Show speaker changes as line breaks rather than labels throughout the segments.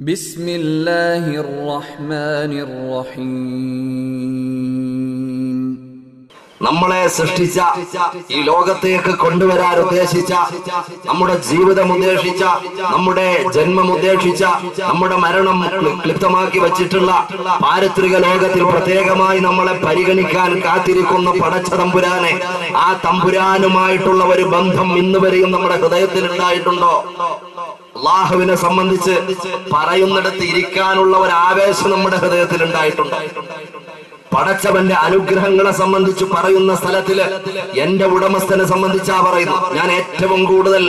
ബിസ്മില്ലാഹിർ റഹ്മാനിർ റഹീം.
നമ്മളെ സൃഷ്ടിച്ച, ഈ ലോകത്തേക്ക് കൊണ്ടുവരാൻ ഉദ്ദേശിച്ച, നമ്മുടെ ജീവിതം ഉദ്ദേശിച്ച, നമ്മുടെ ജന്മം ഉദ്ദേശിച്ച, നമ്മുടെ മരണം ക്ലിപ്തമാക്കി വച്ചിട്ടുള്ള പാരത്രിക ലോകത്തിൽ പ്രത്യേകമായി നമ്മളെ പരിഗണിക്കാൻ കാത്തിരിക്കുന്ന പടച്ച തമ്പുരാനെ, ആ തമ്പുരാനുമായിട്ടുള്ള ഒരു ബന്ധം ഇന്നുവരെയും നമ്മുടെ ഹൃദയത്തിൽ ഉണ്ടായിട്ടുണ്ടോ? അള്ളാഹുവിനെ സംബന്ധിച്ച് പറയുന്നിടത്ത് ഇരിക്കാനുള്ള ഒരു ആവേശം നമ്മുടെ ഹൃദയത്തിൽ ഉണ്ടായിട്ടുണ്ടോ? പടച്ചവന്റെ അനുഗ്രഹങ്ങളെ സംബന്ധിച്ച് പറയുന്ന സ്ഥലത്തില് എന്റെ ഉടമസ്ഥനെ സംബന്ധിച്ചാ പറയുന്നു. ഞാൻ ഏറ്റവും കൂടുതൽ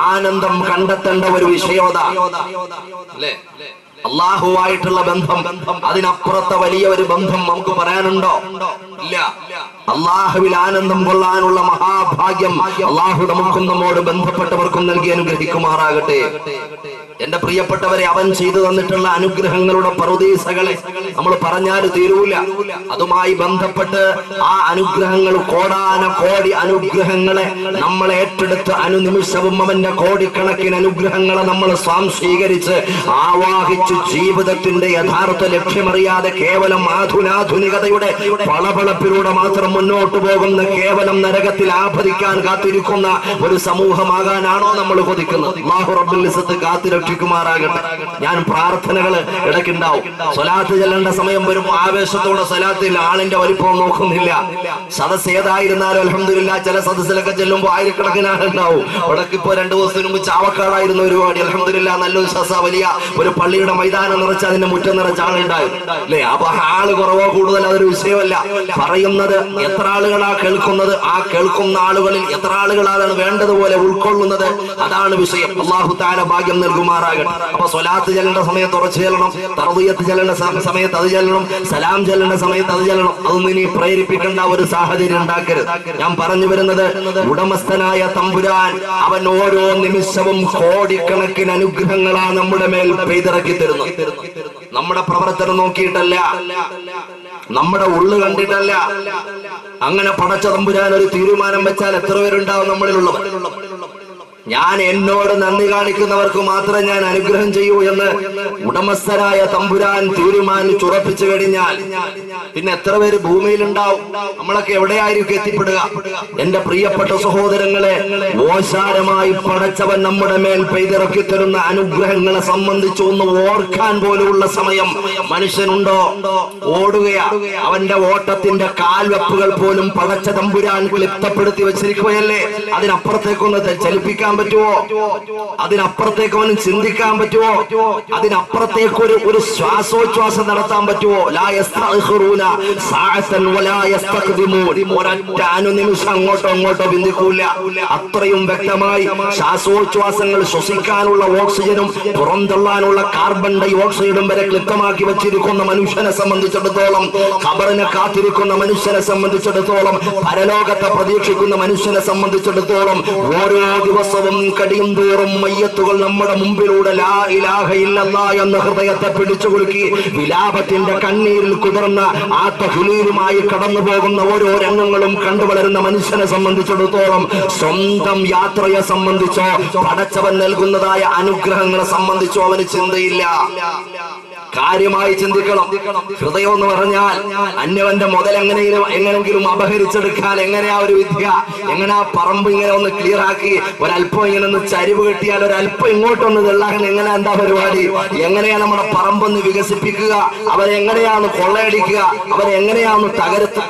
ആനന്ദം കണ്ടെത്തേണ്ട ഒരു വിഷയത അല്ലേ അള്ളാഹുവായിട്ടുള്ള ബന്ധം. അതിനപ്പുറത്തെ വലിയ ഒരു ബന്ധം നമുക്ക് പറയാനുണ്ടോ? ഇല്ല. അള്ളാഹുവിൽ ആനന്ദം കൊള്ളാനുള്ള മഹാഭാഗ്യം അള്ളാഹു നമുക്കും നമ്മോട് ബന്ധപ്പെട്ടവർക്കും നൽകി അനുഗ്രഹിക്കുമാറാകട്ടെ. എന്റെ പ്രിയപ്പെട്ടവരെ, അവൻ ചെയ്തു തന്നിട്ടുള്ള അനുഗ്രഹങ്ങളുടെ പറുദീസകളെ നമ്മൾ പറഞ്ഞാൽ തീരൂല. അതുമായി ബന്ധപ്പെട്ട് ആ അനുഗ്രഹങ്ങൾ, കോടാന കോടി അനുഗ്രഹങ്ങളെ നമ്മൾ ഏറ്റെടുത്ത് അനുനിമിഷവും അവന്റെ കോടിക്കണക്കിന് അനുഗ്രഹങ്ങളെ നമ്മൾ സ്വാംശീകരിച്ച് ആവാഹിച്ച് ജീവിതത്തിന്റെ യഥാർത്ഥ ലക്ഷ്യമറിയാതെ കേവലം ആധുനികതയുടെ പളപളപ്പിലൂടെ മാത്രം മുന്നോട്ട് പോകുന്ന, കേവലം നരകത്തിൽ ആഭരിക്കാൻ കാത്തിരിക്കുന്ന ഒരു സമൂഹമാകാനാണോ നമ്മൾ കൊതിക്കുന്നത്? അല്ലാഹു റബ്ബുൽ ഇസ്സത്ത് കാത്തിരക്ഷിക്കുമാറാകട്ടെ. ഞാൻ പ്രാർത്ഥനകൾ ഇടയ്ക്കുണ്ടാവും. സ്വലാത്ത് ചെല്ലേണ്ട സമയം വരുമ്പോൾ ആവേശത്തോടെ സ്വലാത്തിൽ ആളിന്റെ വലിപ്പം നോക്കുന്നില്ല. സദസ് ഏതായിരുന്നാലും അൽഹംദുലില്ലാ, ചില സദസ്സിലൊക്കെ ചെല്ലുമ്പോൾ ആയിരക്കണക്കിന് ആളുണ്ടാവും. ഇടയ്ക്കിപ്പോ 2 ദിവസത്തിന് മുമ്പ് ചാവക്കാടായിരുന്നു പരിപാടി. അൽഹംദുലില്ലാ, നല്ലൊരു സദസ്സ, വലിയ ഒരു പള്ളിയുടെ മൈതാനം നിറച്ച് അതിന്റെ മുറ്റം നിറച്ച് ആളുണ്ടായിരുന്നു അല്ലെ. അപ്പൊ ആള് കുറവോ കൂടുതൽ അതൊരു വിഷയമല്ല. പറയുന്നത് എത്ര ആളുകളാ കേൾക്കുന്നത്, ആ കേൾക്കുന്ന ആളുകളിൽ എത്ര ആളുകളാണ് വേണ്ടതുപോലെ ഉൾക്കൊള്ളുന്നത്, അതാണ് വിഷയം. അല്ലാഹു തആല ഭാഗ്യം നൽകുമാറാകട്ടെ. അപ്പൊ സ്വലാത്ത് ചെല്ലേണ്ട സമയത്ത് ഉറച്ചു ചെല്ലണം, തർബിയത്ത് ചെല്ലേണ്ട സമയത്ത് അത് ചെല്ലണം, സലാം ചെല്ലേണ്ട സമയത്ത് അത് ചെല്ലണം. അതൊന്നും ഇനി പ്രേരിപ്പിക്കേണ്ട ഒരു സാഹചര്യം ഉണ്ടാക്കരുത്. ഞാൻ പറഞ്ഞു വരുന്നത്, ഉടമസ്ഥനായ തമ്പുരാൻ അവൻ ഓരോ നിമിഷവും കോടിക്കണക്കിന് അനുഗ്രഹങ്ങളാ നമ്മുടെ മേൽ പെയ്തിറക്കി തരുന്നു. നമ്മുടെ പ്രവർത്തനം നോക്കിയിട്ടല്ല, നമ്മുടെ ഉള്ളു കണ്ടിട്ടല്ല. അങ്ങനെ പടച്ച തമ്പുരാൻ ഒരു തീരുമാനം വെച്ചാൽ എത്ര പേരുണ്ടാവും നമ്മളിലുള്ളവർ? ഞാൻ എന്നോട് നന്ദി കാണിക്കുന്നവർക്ക് മാത്രം ഞാൻ അനുഗ്രഹം ചെയ്യൂ എന്ന് ഉടമസ്ഥനായ തമ്പുരാൻ തീരുമാനിച്ചുറപ്പിച്ചു കഴിഞ്ഞാൽ പിന്നെ എത്ര പേര് ഭൂമിയിലുണ്ടാവും? നമ്മളൊക്കെ എവിടെയായിരിക്കും എത്തിപ്പെടുക? എന്റെ പ്രിയപ്പെട്ട സഹോദരങ്ങളെ, ഓശാരമായി പടച്ചവൻ നമ്മുടെ മേൽ പെയ്തിറക്കി തരുന്ന അനുഗ്രഹങ്ങളെ സംബന്ധിച്ച് ഒന്ന് ഓർക്കാൻ പോലുള്ള സമയം മനുഷ്യനുണ്ടോ? ഓടുകയാ. അവന്റെ ഓട്ടത്തിന്റെ കാൽവെപ്പുകൾ പോലും പടച്ച തമ്പുരാൻ ക്ലിപ്തപ്പെടുത്തി വെച്ചിരിക്കുകയല്ലേ. അതിനപ്പുറത്തേക്കൊന്ന് ചലിപ്പിക്കാൻ പറ്റുമോ? അതിനപ്പുറത്തേക്ക് അവന് ചിന്തിക്കാൻ പറ്റുമോ? അതിനപ്പുറത്തേക്ക് ഒരു ശ്വാസോച്ഛ്വാസം നടത്താൻ പറ്റുമോ? ലാ യസ്തഖിറൂന സഅതൻ വലാ യസ്തഖ്ദിമൂൻ. ഒരൊറ്റ അനുനിമിഷം അങ്ങോട്ടോ അങ്ങോട്ടോ ബിന്ദിക്കൂല. അത്രയും വ്യക്തമായി ശ്വാസോച്ഛ്വാസങ്ങൾ ശ്വസിക്കാനുള്ള ഓക്സിജനും പുറന്തള്ളാനുള്ള കാർബൺ ഡൈ ഓക്സൈഡും വരെ ക്ലിപ്തമാക്കി വെച്ചിരിക്കുന്ന മനുഷ്യനെ സംബന്ധിച്ചിടത്തോളം, ഖബറിനെ കാത്തിരിക്കുന്ന മനുഷ്യനെ സംബന്ധിച്ചിടത്തോളം, പരലോകത്തെ പ്രതീക്ഷിക്കുന്ന മനുഷ്യനെ സംബന്ധിച്ചിടത്തോളം, ഓരോ ദിവസവും കടിയും തോറും മയ്യത്തുകൾ നമ്മുടെ മുമ്പിലൂടെ ലാ ഇലാഹ ഇല്ലല്ലാഹ് എന്ന ഹൃദയത്തെ പിടിച്ചു കുലുക്കി വിലാപത്തിന്റെ കണ്ണീരിൽ കുതിർന്ന ആ തഹ്ലീലുമായി കടന്നു പോകുന്ന ഓരോ രംഗങ്ങളും കണ്ടുവളരുന്ന മനുഷ്യനെ സംബന്ധിച്ചിടത്തോളം, സ്വന്തം യാത്രയെ സംബന്ധിച്ചോ പടച്ചവൻ നൽകുന്നതായ അനുഗ്രഹങ്ങളെ സംബന്ധിച്ചോ അവന് ചിന്തയില്ല. കാര്യമായി ചിന്തിക്കണം. ഹൃദയം എന്ന് പറഞ്ഞാൽ അന്യവന്റെ മുതൽ എങ്ങനെയെങ്കിലും അപഹരിച്ചെടുക്കാൻ എങ്ങനെയാ ഒരു വിദ്യ, എങ്ങനെ ആ പറമ്പ് ഇങ്ങനെ ഒന്ന് ക്ലിയർ ആക്കി ഒരല്പം ഇങ്ങനെ ഒന്ന് ചരിവ് കെട്ടിയാൽ ഒരല്പം ഇങ്ങോട്ടൊന്ന് വെള്ളാൻ എങ്ങനെ, എന്താ പരിപാടി? എങ്ങനെയാ നമ്മുടെ പറമ്പൊന്ന് വികസിപ്പിക്കുക, അവരെങ്ങനെയാന്ന് കൊള്ളയടിക്കുക, അവരെങ്ങനെയാന്ന്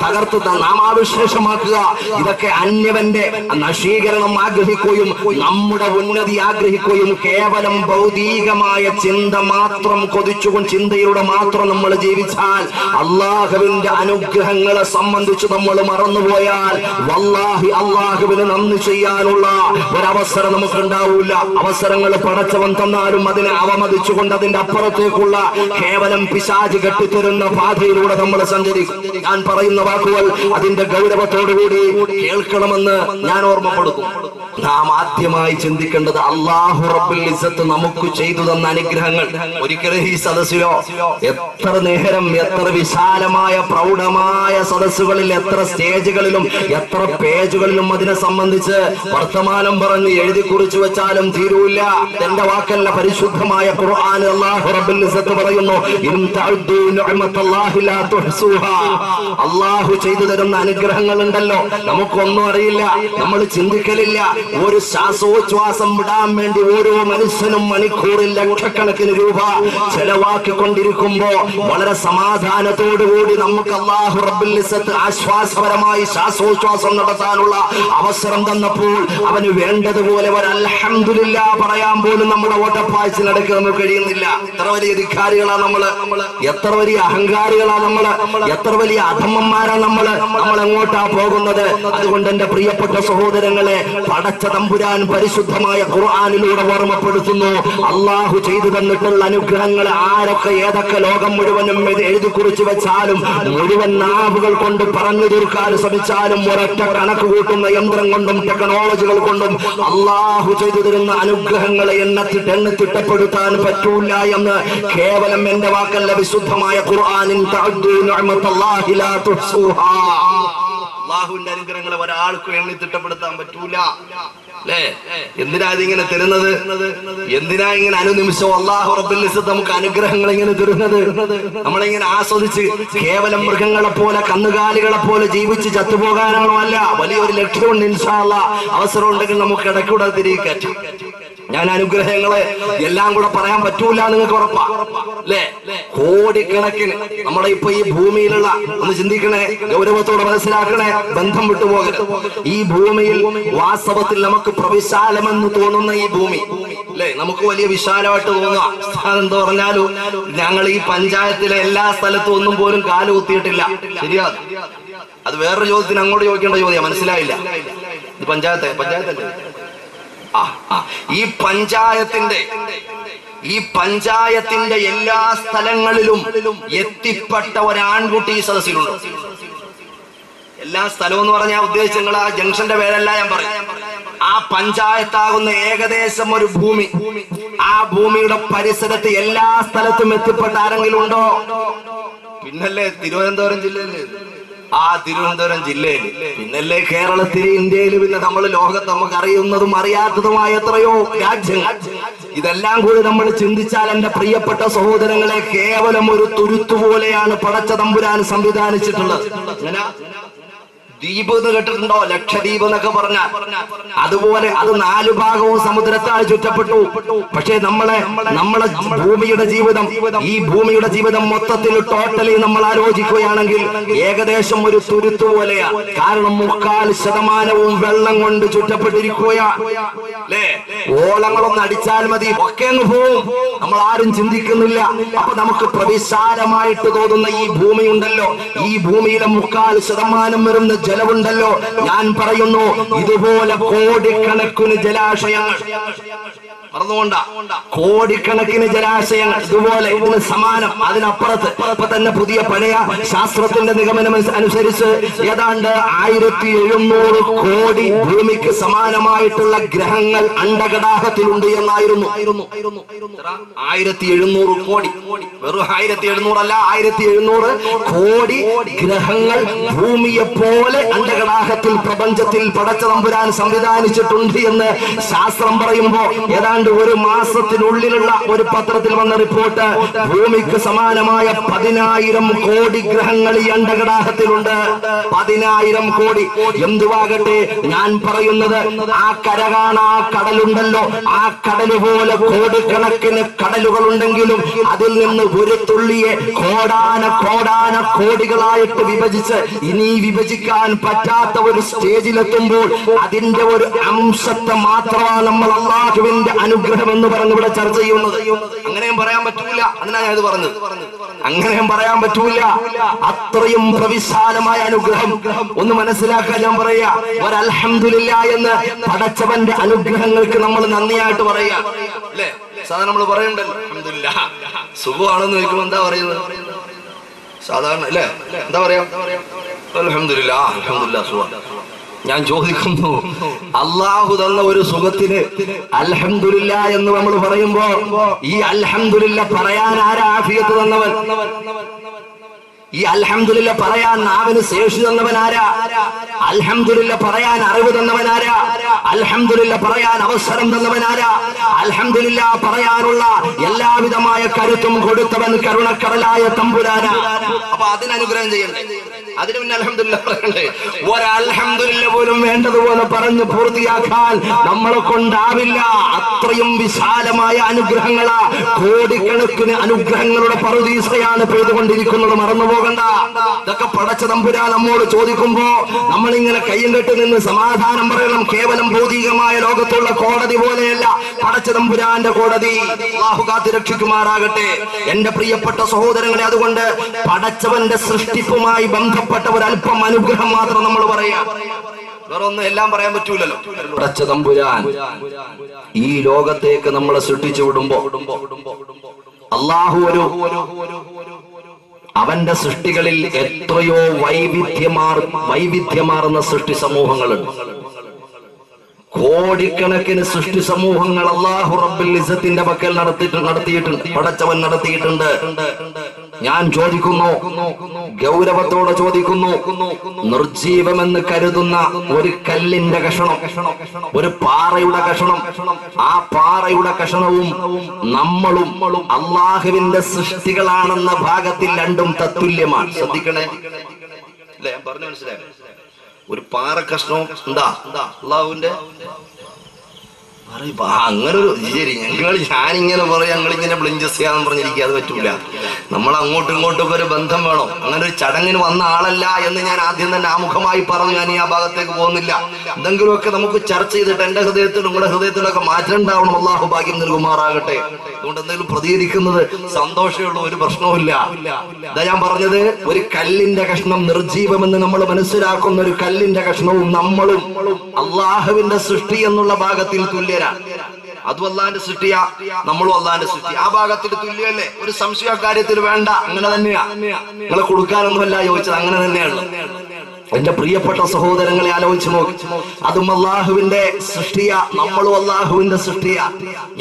തകർത്ത് നാമാവിശേഷമാക്കുക? ഇതൊക്കെ അന്യവന്റെ നശീകരണം ആഗ്രഹിക്കുകയും നമ്മുടെ ഉന്നതി ആഗ്രഹിക്കുകയും കേവലം ഭൗതികമായ ചിന്ത മാത്രം കൊതിച്ചുകൊണ്ട് ചിന്തയിലൂടെ മാത്രം നമ്മൾ ജീവിച്ചാൽ, അള്ളാഹുവിന്റെ അനുഗ്രഹങ്ങളെ സംബന്ധിച്ച് നമ്മൾ മറന്നുപോയാൽ വല്ലാഹി അള്ളാഹുവിന് നന്ദി ചെയ്യാനുള്ള ഒരവസരം നമുക്ക് ഉണ്ടാവില്ല. അവസരങ്ങൾ പടച്ചവൻ തന്നാലും അതിനെ അവമതിച്ചുകൊണ്ട് അതിന്റെ അപ്പുറത്തേക്കുള്ള കേവലം പിശാച് കെട്ടിത്തരുന്ന പാതയിലൂടെ നമ്മൾ സഞ്ചരിക്കും. ഞാൻ പറയുന്ന വാക്കുകൾ അതിന്റെ ഗൗരവത്തോടുകൂടി കേൾക്കണമെന്ന് ഞാൻ ഓർമ്മപ്പെടുത്തും. നാം ആദ്യമായി ചിന്തിക്കേണ്ടത് അല്ലാഹു റബ്ബുൽ ഇസ്സത്ത് നമുക്ക് ചെയ്തു തന്ന അനുഗ്രഹങ്ങൾ. ഒരിക്കലും ഈ സദസ്സിൽ സദസ്സിലോ എത്ര നേരം എത്ര വിശാലമായ പ്രൗഢമായ സദസ്സുകളിൽ എത്ര സ്റ്റേജുകളിലും എത്ര പേജുകളിലും അതിനെ സംബന്ധിച്ച് വർത്തമാനം പറഞ്ഞ് എഴുതി കുറിച്ചു വെച്ചാലും തീരൂല്ല. എന്റെ വാക്കല്ല, പരിശുദ്ധമായ ഖുർആൻ അല്ലാഹു റബ്ബുൽ ഇസ്സത്ത് പറയുന്നു, ഇൻ തഅദ്ദു നിഅമത്തല്ലാഹി ലാ തുഹ്സുഹാ. അല്ലാഹു ചെയ്തു തരുന്ന അനുഗ്രഹങ്ങൾ ഉണ്ടല്ലോ, നമുക്കൊന്നും അറിയില്ല, നമ്മൾ ചിന്തിക്കലില്ല. ഒരു ശ്വാസോച്ഛ്വാസം വിടാൻ വേണ്ടി ഓരോ മനുഷ്യനും മണിക്കൂറിൽ ലക്ഷക്കണക്കിന് രൂപ ചെലവാക്കിക്കൊണ്ടിരിക്കുമ്പോ വളരെ സമാധാനത്തോടുകൂടി നമുക്ക് അല്ലാഹു റബ്ബുൽ ഇസ്സത്ത് ആശ്വാസപരമായി ശ്വാസോച്ഛ്വാസം നടത്താനുള്ള അവസരം തന്നപ്പോൾ അവന് വേണ്ടതുപോലെ ഒരു അൽഹംദുലില്ലാഹ് പറയാൻ പോലും നമ്മുടെ ഓട്ടപ്പാച്ചിലടക്ക് നമുക്ക് കഴിയുന്നില്ല. എത്ര വലിയ ധിക്കാരികളാ നമ്മള്, എത്ര വലിയ അഹങ്കാരികളാ നമ്മള്, എത്ര വലിയ അധമന്മാരാ നമ്മള് എങ്ങോട്ടാ പോകുന്നത്? അതുകൊണ്ട് എന്റെ പ്രിയപ്പെട്ട സഹോദരങ്ങളെ, പടച്ച തമ്പുരാൻ പരിശുദ്ധമായ ഖുർആനിലൂടെ ഓർമ്മപ്പെടുത്തുന്നു, അള്ളാഹു ചെയ്തു തന്നിട്ടുള്ള അനുഗ്രഹങ്ങൾ ആരൊക്കെ ഏതൊക്കെ ലോകം മുഴുവനും എഴുതി കുറിച്ചു വെച്ചാലും മുഴുവൻ നാവുകൾ കൊണ്ട് പറഞ്ഞു തീർക്കാൻ ശ്രമിച്ചാലും ഒരൊറ്റ കണക്ക് കൂട്ടുന്ന യന്ത്രം കൊണ്ടും ടെക്നോളജികൾ കൊണ്ടും അള്ളാഹു ചെയ്തു തരുന്ന അനുഗ്രഹങ്ങളെ എണ്ണത്തിട്ടപ്പെടുത്താൻ പറ്റൂല എന്ന് കേവലം എന്റെ വാക്കല്ല, വിശുദ്ധമായ ഖുർആനിൻ തഅദ്ദു നിഅമത്തല്ലാഹി ലാ തുഹ്സുഹാ. അള്ളാഹുവിന്റെ അനുഗ്രഹങ്ങളെ ഒരാൾക്കും എണ്ണിത്തിട്ടപ്പെടുത്താൻ പറ്റൂല. അല്ലേ? എന്തിനാ ഇതിങ്ങനെ തരുന്നത്? എന്തിനാ ഇങ്ങനെ അനുനിമിഷവും അല്ലാഹു റബ്ബുൽ ഇസ്സത്ത് നമുക്ക് അനുഗ്രഹങ്ങൾ ഇങ്ങനെ തരുന്നത്? നമ്മളിങ്ങനെ ആസ്വദിച്ച് കേവലം മൃഗങ്ങളെ പോലെ കന്നുകാലികളെ പോലെ ജീവിച്ച് ചത്തുപോകാനാണോ? അല്ല, വലിയൊരു ലക്ഷ്യമുണ്ട്. ഇൻഷാ അല്ലാഹ് അവസരം ഉണ്ടെങ്കിൽ നമുക്ക് ഇടയ്ക്കൂടെ തിരികെ ഞാൻ അനുഗ്രഹങ്ങളെ എല്ലാം കൂടെ പറയാൻ പറ്റൂല, നിങ്ങൾക്ക് ഉറപ്പാ അല്ലേ? കോടിക്കണക്കിന് നമ്മുടെ ഇപ്പൊ ഈ ഭൂമിയിലുള്ള, ഒന്ന് ചിന്തിക്കണേ, ഗൗരവത്തോടെ മനസ്സിലാക്കണേ, ബന്ധം വിട്ടുപോകരുത്. ഈ ഭൂമിയിൽ വാസ്തവത്തിൽ നമുക്ക് പ്രവിശാലമെന്ന് തോന്നുന്ന ഈ ഭൂമി അല്ലെ, നമുക്ക് വലിയ വിശാലമായിട്ട് തോന്നുക. എന്താ പറഞ്ഞാലും ഞങ്ങൾ ഈ പഞ്ചായത്തിലെ എല്ലാ സ്ഥലത്തും ഒന്നും പോലും കാല് കുത്തിയിട്ടില്ല. ശരിയാ? അത് വേറൊരു ചോദ്യത്തിന് അങ്ങോട്ട് ചോദിക്കേണ്ട ചോദ്യം. മനസ്സിലായില്ല? ഇത് പഞ്ചായത്തല്ലേ? ഈ പഞ്ചായത്തിന്റെ എല്ലാ സ്ഥലങ്ങളിലും എത്തിപ്പെട്ട ഒരാൺകുട്ടി ഈ സദസ്സിലുണ്ട്. എല്ലാ സ്ഥലവും എന്ന് പറഞ്ഞാൽ ഉദ്ദേശിച്ച നിങ്ങൾ ആ ജംഗ്ഷന്റെ പേരല്ല ഞാൻ പറയും. ആ പഞ്ചായത്താകുന്ന ഏകദേശം ഒരു ഭൂമി, ആ ഭൂമിയുടെ പരിസരത്ത് എല്ലാ സ്ഥലത്തും എത്തിപ്പെട്ട ആരെങ്കിലും ഉണ്ടോ? പിന്നല്ലേ തിരുവനന്തപുരം ജില്ലയില്, ആ തിരുവനന്തപുരം ജില്ലയിൽ, പിന്നല്ലേ കേരളത്തിൽ, ഇന്ത്യയിൽ, പിന്നെ നമ്മൾ ലോകത്ത് നമുക്ക് അറിയുന്നതും അറിയാത്തതുമായ എത്രയോ രാജ്യങ്ങൾ. ഇതെല്ലാം കൂടി നമ്മൾ ചിന്തിച്ചാൽ എന്റെ പ്രിയപ്പെട്ട സഹോദരങ്ങളെ, കേവലം ഒരു തുരുത്തു പോലെയാണ് പടച്ച തമ്പുരാൻ സംവിധാനിച്ചിട്ടുള്ളത്. ദ്വീപ് എന്ന് കേട്ടിട്ടുണ്ടോ? ലക്ഷദ്വീപ് എന്നൊക്കെ പറഞ്ഞാൽ അതുപോലെ അത് 4 ഭാഗവും സമുദ്രത്താൽ ചുറ്റപ്പെട്ടു. പക്ഷേ നമ്മളെ ഭൂമിയുടെ ജീവിതം, ഈ ഭൂമിയുടെ ജീവിതം മൊത്തത്തിൽ ടോട്ടലി നമ്മൾ ആലോചിക്കുകയാണെങ്കിൽ ഏകദേശം ഒരു തുരുത്തു പോലെയാണ്. കാരണം 3/4% വെള്ളം കൊണ്ട് ചുറ്റപ്പെട്ടിരിക്കുകയാണ്. അല്ലേ? ഓളങ്ങളൊന്ന് അടിച്ചാൽ മതി, ഒക്കെ അങ്ങ് പോവും. നമ്മൾ ആരും ചിന്തിക്കുന്നില്ല. അപ്പൊ നമുക്ക് പ്രവിശാലമായിട്ട് തോന്നുന്ന ഈ ഭൂമി ഉണ്ടല്ലോ, ഈ ഭൂമിയിലെ 3/4% വരുന്ന ജലമുണ്ടല്ലോ, ഞാൻ പറയുന്നു ഇതുപോലെ കോടിക്കണക്കിന് ജലാശയങ്ങൾ, മറന്നുകൊണ്ട കോടിക്കണക്കിന് ജലാശയങ്ങൾ ഇതുപോലെ, ഇതിന് സമാനം, അതിനപ്പുറത്ത് ഇപ്പൊ തന്നെ പുതിയ പഴയ ശാസ്ത്രത്തിന്റെ നിഗമനം അനുസരിച്ച് ഏതാണ്ട് 1700 കോടി ഭൂമിക്ക് സമാനമായിട്ടുള്ള ഗ്രഹങ്ങൾ അണ്ഡകടാഹത്തിലുണ്ട് എന്നായിരുന്നു. 1700 കോടി, വെറും 1700 അല്ല, 1700 കോടി ഗ്രഹങ്ങൾ ഭൂമിയെ പോലെ അണ്ഡകടാഹത്തിൽ, പ്രപഞ്ചത്തിൽ പടച്ച തമ്പുരാൻ സംവിധാനിച്ചിട്ടുണ്ട് എന്ന് ശാസ്ത്രം പറയുമ്പോ ഏതാണ്ട് ഒരു മാസത്തിനുള്ളിലുള്ള ഒരു പത്രത്തിൽ വന്ന റിപ്പോർട്ട്, ഭൂമിക്ക് സമാനമായ 10,000 കോടി ഗ്രഹങ്ങൾ ഈ അണ്ഡകടാഹത്തിലുണ്ട്. 10,000 കോടി. എന്തുവാകട്ടെ, ഞാൻ പറയുന്നത് ആ കരകാണാ കടലുണ്ടല്ലോ, ആ കടല് പോലെ കോടിക്കണക്കിന് കടലുകൾ ഉണ്ടെങ്കിലും അതിൽ നിന്ന് ഒരു തുള്ളിയെ കോടാന കോടികളായിട്ട് വിഭജിച്ച് ഇനി വിഭജിക്കാൻ പറ്റാത്ത ഒരു സ്റ്റേജിലെത്തുമ്പോൾ അതിന്റെ ഒരു അംശത്തെ മാത്രമാണ് നമ്മൾ അല്ലാഹുവിന്റെ അനുഗ്രഹം എന്ന് പറഞ്ഞ് ഇവിടെ ചർച്ച ചെയ്യുന്നത്. അങ്ങനെയും പറയാൻ പറ്റൂല. അതിനാ ഞാൻ ഇത് പറഞ്ഞത്. അങ്ങനെയും പറയാൻ പറ്റൂല. അത്രയും പ്രവിശാലമായ അനുഗ്രഹം ഒന്ന് മനസ്സിലാക്കാൻ ഞാൻ പറയാ. ഒരു അൽഹംദുലില്ലാഹ് എന്ന് പടച്ചവന്റെ അനുഗ്രഹങ്ങൾക്ക് നമ്മൾ നന്ദിയായിട്ട് പറയാ. അല്ലേ? സാധാരണ നമ്മൾ പറയണ്ടല്ലോ അൽഹംദുലില്ലാഹ്, സുഖമാണെന്ന് ചോദിക്കുമ്പോൾ എന്താ പറയുന്നത്? സാധാരണ അല്ലേ? എന്താ പറയാ? അൽഹംദുലില്ലാഹ്, അൽഹംദുലില്ലാഹ് സുഖം. ഞാൻ ചോദിക്കുന്നു, അള്ളാഹു തന്ന ഒരു സുഖത്തിന് അൽഹംദുലില്ലാ എന്ന് നമ്മൾ പറയുമ്പോ ഈ അൽഹംദുലില്ലാ പറയാൻ ആരാ ആഫിയത്ത് തന്നവൻ? ഈ അൽഹംദുലില്ലാ പറയാൻ നാവിന് ശേഷി തന്നവനാരാ? അൽഹംദുലില്ലാ പറയാൻ അറിവ് തന്നവനാരാ? അൽഹംദുലില്ലാ പറയാൻ അവസരം തന്നവനാരാ? അൽഹംദുലില്ലാ പറയാനുള്ള എല്ലാവിധമായ കരുത്തും കൊടുത്തവൻ കരുണക്കടലായ തമ്പുരാനാ. അപ്പൊ അതിനനുഗ്രഹം ചെയ്യണ്ടേ? അതിന് പിന്നെ അൽഹംദുലില്ലാ പറയണ്ടേ? ഒരൽഹംദുലില്ലാ പോലും വേണ്ടതുപോലെ പറഞ്ഞ് പൂർത്തിയാക്കാൻ നമ്മളെ കൊണ്ടാവില്ല. അത്രയും വിശാലമായ അനുഗ്രഹങ്ങളാ, കോടിക്കണക്കിന് അനുഗ്രഹങ്ങളുടെ പറുദീസയാണ് പെയ്തുകൊണ്ടിരിക്കുന്നത്. മറന്നുപോകണ്ട. ഇതൊക്കെ പടച്ച തമ്പുരാൻ നമ്മോട് ചോദിക്കുമ്പോ നമ്മളിങ്ങനെ കയ്യും കെട്ടി നിന്ന് സമാധാനം പറയണം. കേവലം ഭൗതികമായ ലോകത്തുള്ള കോടതി പോലെയല്ല പടച്ച തമ്പുരാന്റെ കോടതി. അല്ലാഹു കാത്ത് രക്ഷിക്കുമാറാകട്ടെ. എന്റെ പ്രിയപ്പെട്ട സഹോദരങ്ങളെ, അതുകൊണ്ട് പടച്ചവന്റെ സൃഷ്ടിപ്പുമായി ബന്ധപ്പെട്ട ഒരല്പം അനുഗ്രഹം മാത്രം നമ്മൾ പറയാം. വേറെ ഒന്നും എല്ലാം പറയാൻ പറ്റൂലല്ലോ. പടച്ച തമ്പുരാൻ ഈ ലോകത്തേക്ക് നമ്മളെ സൃഷ്ടിച്ചു വിടുമ്പോ അല്ലാഹു അവന്റെ സൃഷ്ടികളിൽ എത്രയോ വൈവിധ്യമാർന്ന സൃഷ്ടി സമൂഹങ്ങളുണ്ട്. കോടിക്കണക്കിന് സൃഷ്ടി സമൂഹങ്ങൾ അല്ലാഹു റബ്ബുൽ ഇസ്സത്തിന്റെ പക്കൽ നടത്തിയിട്ടുണ്ട്, പടച്ചവൻ നടത്തിയിട്ടുണ്ട്. ഞാൻ ചോദിക്കുന്നു, ഗൗരവത്തോടെ ചോദിക്കുന്നു, നിർജീവമെന്ന് കരുതുന്ന ഒരു കല്ലിന്റെ കഷണം, ഒരു പാറയുടെ കഷണം, ആ പാറയുടെ കഷണവും നമ്മളും അള്ളാഹുവിന്റെ സൃഷ്ടികളാണെന്ന ഭാഗത്തിൽ രണ്ടും തത്തുല്യമാണ്. ശ്രദ്ധിക്കണേ, അല്ലെ? ഞാൻ പറഞ്ഞു മനസ്സിലായി. ഒരു പാറ കഷ്ണവും എന്താ അള്ളാഹുവിന്റെ അങ്ങനെ ഒരു ശരി. ഞാനിങ്ങനെ പറയാം, ഞങ്ങളിങ്ങനെ ബ്ലിഞ്ചസ് ചെയ്യാന്ന് പറഞ്ഞിരിക്കുക, അത് പറ്റൂല. നമ്മൾ അങ്ങോട്ടും ഇങ്ങോട്ടും ഒരു ബന്ധം വേണം. അങ്ങനെ ഒരു ചടങ്ങിന് വന്ന ആളല്ല എന്ന് ഞാൻ ആദ്യം തന്നെ ആമുഖമായി പറഞ്ഞു. ഞാൻ ഈ ആ ഭാഗത്തേക്ക് പോകുന്നില്ല. എന്തെങ്കിലുമൊക്കെ നമുക്ക് ചർച്ച ചെയ്തിട്ട് എന്റെ ഹൃദയത്തിലും നിങ്ങളുടെ ഹൃദയത്തിലൊക്കെ മാറ്റം ഉണ്ടാവണം. അല്ലാഹു ഭാഗ്യം നൽകുമാറാകട്ടെ. അതുകൊണ്ട് എന്തെങ്കിലും പ്രതികരിക്കുന്നത് സന്തോഷമുള്ള ഒരു പ്രശ്നവുമില്ല. ഇതാ ഞാൻ പറഞ്ഞത്, ഒരു കല്ലിന്റെ കഷ്ണം, നിർജീവമെന്ന് നമ്മൾ മനസ്സിലാക്കുന്ന ഒരു കല്ലിന്റെ കഷ്ണവും നമ്മളും അള്ളാഹുവിന്റെ സൃഷ്ടി എന്നുള്ള ഭാഗത്തിൽ തുല്യരാണ്. അതും അള്ളാന്റെ സൃഷ്ടിയാ, നമ്മളും അള്ളാന്റെ സൃഷ്ടി. ആ ഭാഗത്തിൽ തുല്യമല്ലേ? ഒരു സംശയ കാര്യത്തിൽ വേണ്ട. അങ്ങനെ തന്നെയാ. നിങ്ങളെ കൊടുക്കാനൊന്നുമല്ല ചോദിച്ചത്, അങ്ങനെ തന്നെയാണ്. എന്റെ പ്രിയപ്പെട്ട സഹോദരങ്ങളെ ആലോചിച്ച് നോക്കി. അതും അള്ളാഹുവിന്റെ സൃഷ്ടിയാ, നമ്മളും അള്ളാഹുവിന്റെ സൃഷ്ടിയാ.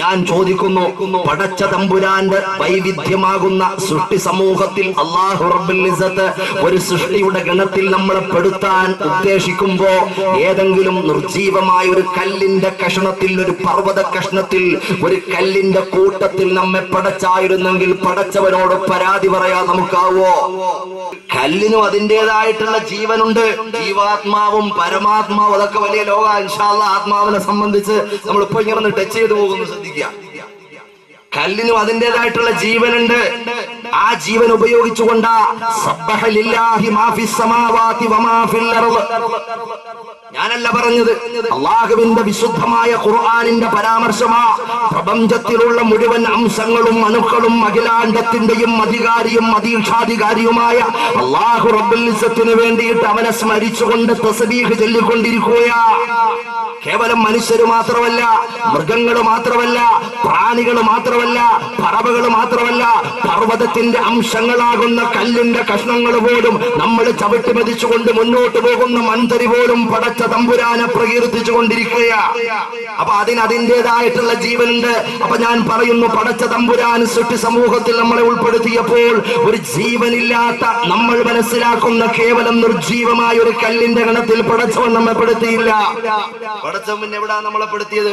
ഞാൻ ചോദിക്കുന്നു, പടച്ച തമ്പുരാന്റെ വൈവിധ്യമാകുന്ന സൃഷ്ടി സമൂഹത്തിൽ അല്ലാഹു റബ്ബുൽ ഇസ്സത്ത് ഒരു സൃഷ്ടിയുടെ ഗണത്തിൽ നമ്മളെ പെടുത്താൻ ഉദ്ദേശിക്കുമ്പോ ഏതെങ്കിലും നിർജീവമായ ഒരു കല്ലിന്റെ കഷണത്തിൽ, ഒരു പർവ്വത കഷ്ണത്തിൽ, ഒരു കല്ലിന്റെ കൂട്ടത്തിൽ നമ്മെ പടച്ചായിരുന്നെങ്കിൽ പടച്ചവനോട് പരാതി പറയാൻ നമുക്കാവോ? കല്ലിനും അതിൻ്റെതായിട്ടുള്ള ജീവനുണ്ട്. ജീവാത്മാവും പരമാത്മാവും അതൊക്കെ വലിയ ലോക. ഇൻഷാ അല്ലാഹ് ആത്മാവിനെ സംബന്ധിച്ച് നമ്മളിപ്പോ ഇങ്ങനെ ടച്ച് ചെയ്ത് പോകുന്നു. ശ്രദ്ധിക്കുക, കല്ലിനും അതിൻ്റെതായിട്ടുള്ള ജീവനുണ്ട്. ആ ജീവൻ ഉപയോഗിച്ചുകൊണ്ടാ സബ്ബഹ ലില്ലാഹി മാ ഫിസ് സമാവാതി വമാ ഫിൽ അർദ്. ഞാനല്ല പറഞ്ഞത്, അല്ലാഹുവിന്റെ വിശുദ്ധമായ ഖുർആനിന്റെ പരാമർശമാ. പ്രപഞ്ചത്തിലുള്ള മുഴുവൻ അംശങ്ങളും അണുക്കളും അഖിലാണ്ടത്തിന്റെയും അധികാരിയും അധീക്ഷാധികാരിയുമായ അല്ലാഹു റബ്ബുൽ ഇസ്സത്തിന് വേണ്ടിയിട്ട് അവനെ സ്മരിച്ചുകൊണ്ട് തസ്ബീഹ് ചൊല്ലിക്കൊണ്ടിരിക്കുകയാ. കേവലം മനുഷ്യര് മാത്രമല്ല, മൃഗങ്ങൾ മാത്രമല്ല, പ്രാണികൾ മാത്രമല്ല, പറവകൾ മാത്രമല്ല, പർവ്വതത്തിന്റെ അംശങ്ങളാകുന്ന കല്ലിന്റെ കഷ്ണങ്ങൾ പോലും നമ്മൾ ചവിട്ടി മതിച്ചുകൊണ്ട് മുന്നോട്ട് പോകുന്ന മൺതരി പോലും പടച്ച തമ്പുരാനെ പ്രകീർത്തിച്ചു കൊണ്ടിരിക്കുക. അപ്പൊ അതിൻ്റെതായിട്ടുള്ള ജീവനുണ്ട്. അപ്പൊ ഞാൻ പറയുന്നു, പടച്ച തമ്പുരാൻ സൃഷ്ടി സമൂഹത്തിൽ നമ്മളെ ഉൾപ്പെടുത്തിയപ്പോൾ ഒരു ജീവനില്ലാത്ത, നമ്മൾ മനസ്സിലാക്കുന്ന കേവലം നിർജീവമായ ഒരു കല്ലിന്റെ ഗണത്തിൽ പടച്ചവൻ നമ്മെ പെടുത്തിയില്ല. പടച്ചവൻ എവിടാ നമ്മളെ പെടുത്തിയത്?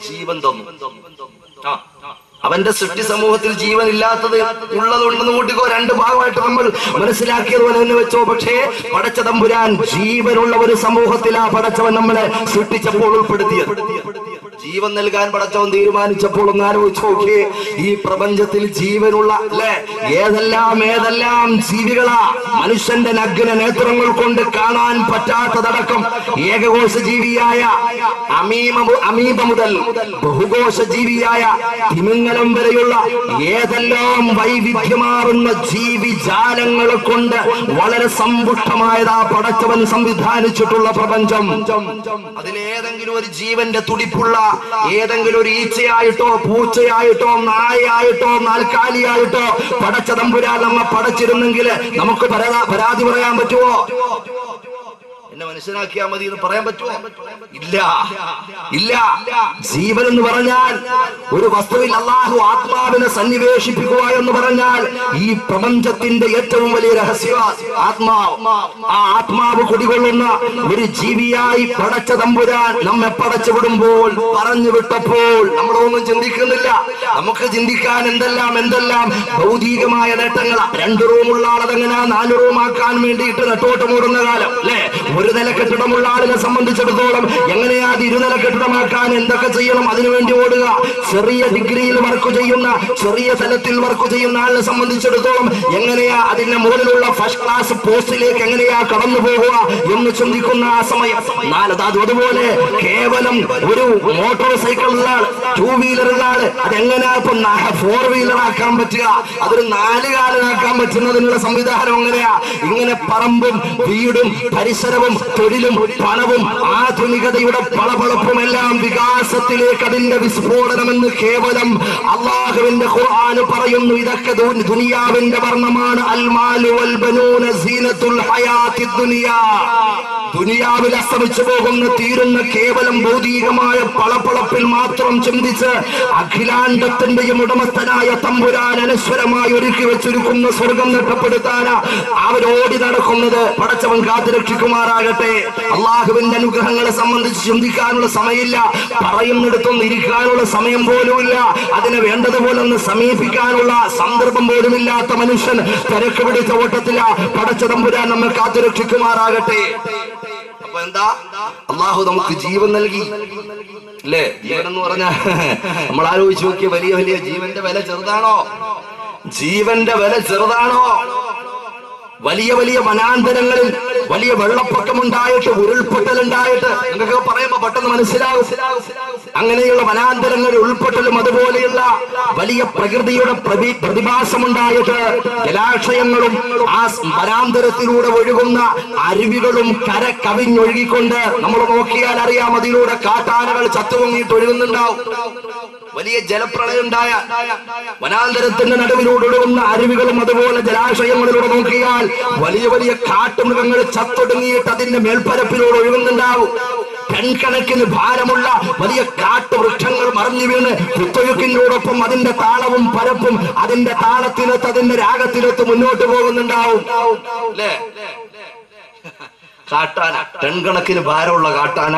ജീവൻ തന്നു. അവന്റെ സൃഷ്ടി സമൂഹത്തിൽ ജീവൻ ഇല്ലാത്തത് ഉള്ളതുണ്ടെന്ന് കൂട്ടിക്കോ. രണ്ട് ഭാഗമായിട്ട് നമ്മൾ മനസ്സിലാക്കിയതുപോലെ തന്നെ വെച്ചോ. പക്ഷേ പടച്ച തമ്പുരാൻ ജീവനുള്ള ഒരു സമൂഹത്തിലാ പടച്ചവൻ നമ്മളെ സൃഷ്ടിച്ചപ്പോൾ ഉൾപ്പെടുത്തിയത്. ജീവൻ നൽകാൻ പടച്ചവൻ തീരുമാനിച്ചപ്പോൾ ഒന്ന് ആലോചിച്ച് നോക്കിയേ. ഈ പ്രപഞ്ചത്തിൽ ജീവനുള്ള അല്ലെ ഏതെല്ലാം ജീവികളാ മനുഷ്യന്റെ നഗ്ന നേത്രങ്ങൾ കൊണ്ട് കാണാൻ പറ്റാത്തതടക്കം ഏകകോശ ജീവിയായ അമീബ മുതൽ ബഹുകോശ ജീവിയായ തിമിംഗലം വരെയുള്ള ഏതെല്ലാം വൈവിധ്യമാറുന്ന ജീവിജാലങ്ങളെ കൊണ്ട് വളരെ സമ്പുഷ്ടമായതാ പടച്ചവൻ സംവിധാനിച്ചിട്ടുള്ള പ്രപഞ്ചം. അതിലേതെങ്കിലും ഒരു ജീവന്റെ തുടിപ്പുള്ള ഏതെങ്കിലും ഒരു ഈച്ചയായിട്ടോ പൂച്ചയായിട്ടോ നായയായിട്ടോ നാൽക്കാലിയായിട്ടോ പടച്ച തമ്പുരാൻ നമ്മെ പടച്ചിരുന്നെങ്കിൽ നമുക്ക് പരാതി പറയാൻ പറ്റുമോ? എന്നെ മനസ്സിലാക്കിയാൽ മതി എന്ന് പറയാൻ പറ്റുമോ? ഇല്ല, ഇല്ല. ജീവൻ എന്ന് പറഞ്ഞാൽ ഒരു വസ്തുവിൽ അല്ലാഹു ആത്മാവിനെ സന്നിവേശിപ്പിക്കുക എന്ന് പറഞ്ഞാൽ ഈ പ്രപഞ്ചത്തിന്റെ ഏറ്റവും വലിയ രഹസ്യ ആത്മാവ്. ആ ആത്മാവ് കുടികൊള്ളുന്ന ഒരു ജീവിയായി പടച്ച തമ്പുരാൻ നമ്മെ പടച്ചു വിടുമ്പോൾ, പറഞ്ഞു വിട്ടപ്പോൾ നമ്മളൊന്നും ചിന്തിക്കുന്നില്ല. നമുക്ക് ചിന്തിക്കാൻ എന്തെല്ലാം ഭൗതികമായ നേട്ടങ്ങൾ. 2 റൂമുള്ള ആളതെങ്ങനെ 4 റൂമാക്കാൻ വേണ്ടിയിട്ട് നെട്ടോട്ട് മൂടുന്ന കാലം അല്ലെ? ഒരു നില കെട്ടിടമുള്ള ആളിനെ സംബന്ധിച്ചിടത്തോളം എങ്ങനെയാ അത് 2 നില കെട്ടിടമാക്കാൻ എന്തൊക്കെ ചെയ്യണം, അതിനുവേണ്ടി ഓടുക. ചെറിയ ഡിഗ്രിയിൽ വർക്ക് ചെയ്യുന്ന, ചെറിയ തലത്തിൽ വർക്ക് ചെയ്യുന്ന ആളിനെ സംബന്ധിച്ചിടത്തോളം എങ്ങനെയാ അതിന്റെ മുകളിലുള്ള ഫസ്റ്റ് ക്ലാസ് പോസ്റ്റിലേക്ക് എങ്ങനെയാ കടന്നു പോകുക എന്ന് ചിന്തിക്കുന്ന ആ സമയം. അതുപോലെ കേവലം ഒരു മോട്ടോർ സൈക്കിളുള്ള ആൾ, 2 വീലറുള്ള ആള് അതെങ്ങനെയാ ഇപ്പൊ 4 വീലർ ആക്കാൻ പറ്റുക, അതൊരു 4 കാലനാക്കാൻ പറ്റുന്നതിനുള്ള സംവിധാനം എങ്ങനെയാ? ഇങ്ങനെ പറമ്പും വീടും പരിസരവും തൊഴിലും പണവും ആധുനികതയുടെ പളപളപ്പും എല്ലാം വികാസത്തിലേക്ക് അതിന്റെ വിസ്ഫോടനമെന്ന് കേവലം അല്ലാഹുവിന്റെ ഖുർആൻ പറയുന്നു. ഇതൊക്കെ ദുനിയാവിന്റെ വർണ്ണമാണ്. അൽമാലു വൽ ബനൂന സീനത്തുൽ ഹയാത്തിദ് ദുനിയാ. ദുനിയാവിൽ അസ്തമിച്ചു പോകുന്ന തീരുന്ന കേവലം ഭൗതികമായ പളപ്പളപ്പിൽ മാത്രം ചിന്തിച്ച് അഖിലാണ്ടത്തിന്റെയും ഉടമസ്ഥനായ തമ്പുരാൻ അനശ്വരമായി ഒരുക്കി വെച്ചൊരുക്കുന്ന സ്വർഗം നഷ്ടപ്പെടുത്താൻ അവരോടി നടക്കുന്നത്. പടച്ചവൻ കാത്തുരക്ഷിക്കുമാറാകട്ടെ. അള്ളാഹുവിന്റെ അനുഗ്രഹങ്ങളെ സംബന്ധിച്ച് ചിന്തിക്കാനുള്ള സമയമില്ല, പറയുന്നിടത്തൊന്നും ഇരിക്കാനുള്ള സമയം പോലുമില്ല, അതിനെ വേണ്ടതുപോലെ ഒന്ന് സമീപിക്കാനുള്ള സന്ദർഭം പോലുമില്ലാത്ത മനുഷ്യൻ തിരക്ക് പിടിച്ച ഓട്ടത്തില. പടച്ച തമ്പുരാൻ നമ്മെ കാത്തുരക്ഷിക്കുമാറാകട്ടെ. അപ്പൊ എന്താ? അള്ളാഹു നമുക്ക് ജീവൻ നൽകി അല്ലേ? ജീവൻ എന്ന് പറഞ്ഞാൽ നമ്മൾ ആലോചിച്ച് നോക്കിയ വലിയ വലിയ ജീവന്റെ വില ചെറുതാണോ? ജീവന്റെ വില ചെറുതാണോ? വലിയ വലിയ വനാന്തരങ്ങളിൽ വലിയ വെള്ളപ്പൊക്കമുണ്ടായിട്ട്, ഉരുൾപൊട്ടലുണ്ടായിട്ട് നിങ്ങൾക്ക് പറയുമ്പോ പെട്ടെന്ന് മനസ്സിലാവും. അങ്ങനെയുള്ള വനാന്തരങ്ങളിൽ ഉൾപ്പൊട്ടലും അതുപോലെയുള്ള വലിയ പ്രകൃതിയുടെ പ്രതിഭാസമുണ്ടായിട്ട് ജലാശയങ്ങളും ആ വനാന്തരത്തിലൂടെ ഒഴുകുന്ന അരുവികളും കര കവിഞ്ഞൊഴുകിക്കൊണ്ട് നമ്മൾ നോക്കിയാൽ അറിയാം, അതിലൂടെ കാട്ടാനകൾ ചത്തുപൊങ്ങിയിട്ട് ഒഴുകുന്നുണ്ടാവും. വലിയ ജലപ്രളയം ഉണ്ടായ വനാന്തരത്തിന്റെ നടുവിലൂടെ ഒഴുകുന്ന അരുവികളും അതുപോലെ ജലാശയങ്ങളിലൂടെ നോക്കിയാൽ വലിയ വലിയ കാട്ടുമൃഗങ്ങൾ ചത്തൊടുങ്ങിയിട്ട് അതിന്റെ മേൽപ്പരപ്പിലൂടെ ഒഴുകുന്നുണ്ടാവും. ടൺകണക്കിന് ഭാരമുള്ള വലിയ കാട്ടുവൃക്ഷങ്ങൾ മറിഞ്ഞു വീണ് കുത്തൊഴുക്കിനോടൊപ്പം അതിന്റെ താളവും പരപ്പും അതിന്റെ താളത്തിനൊത്ത് അതിന്റെ രാഗത്തിനൊത്ത് മുന്നോട്ട് പോകുന്നുണ്ടാവും അല്ലേ? കാട്ടാന, ടൺകണക്കിന് ഭാരമുള്ള കാട്ടാന,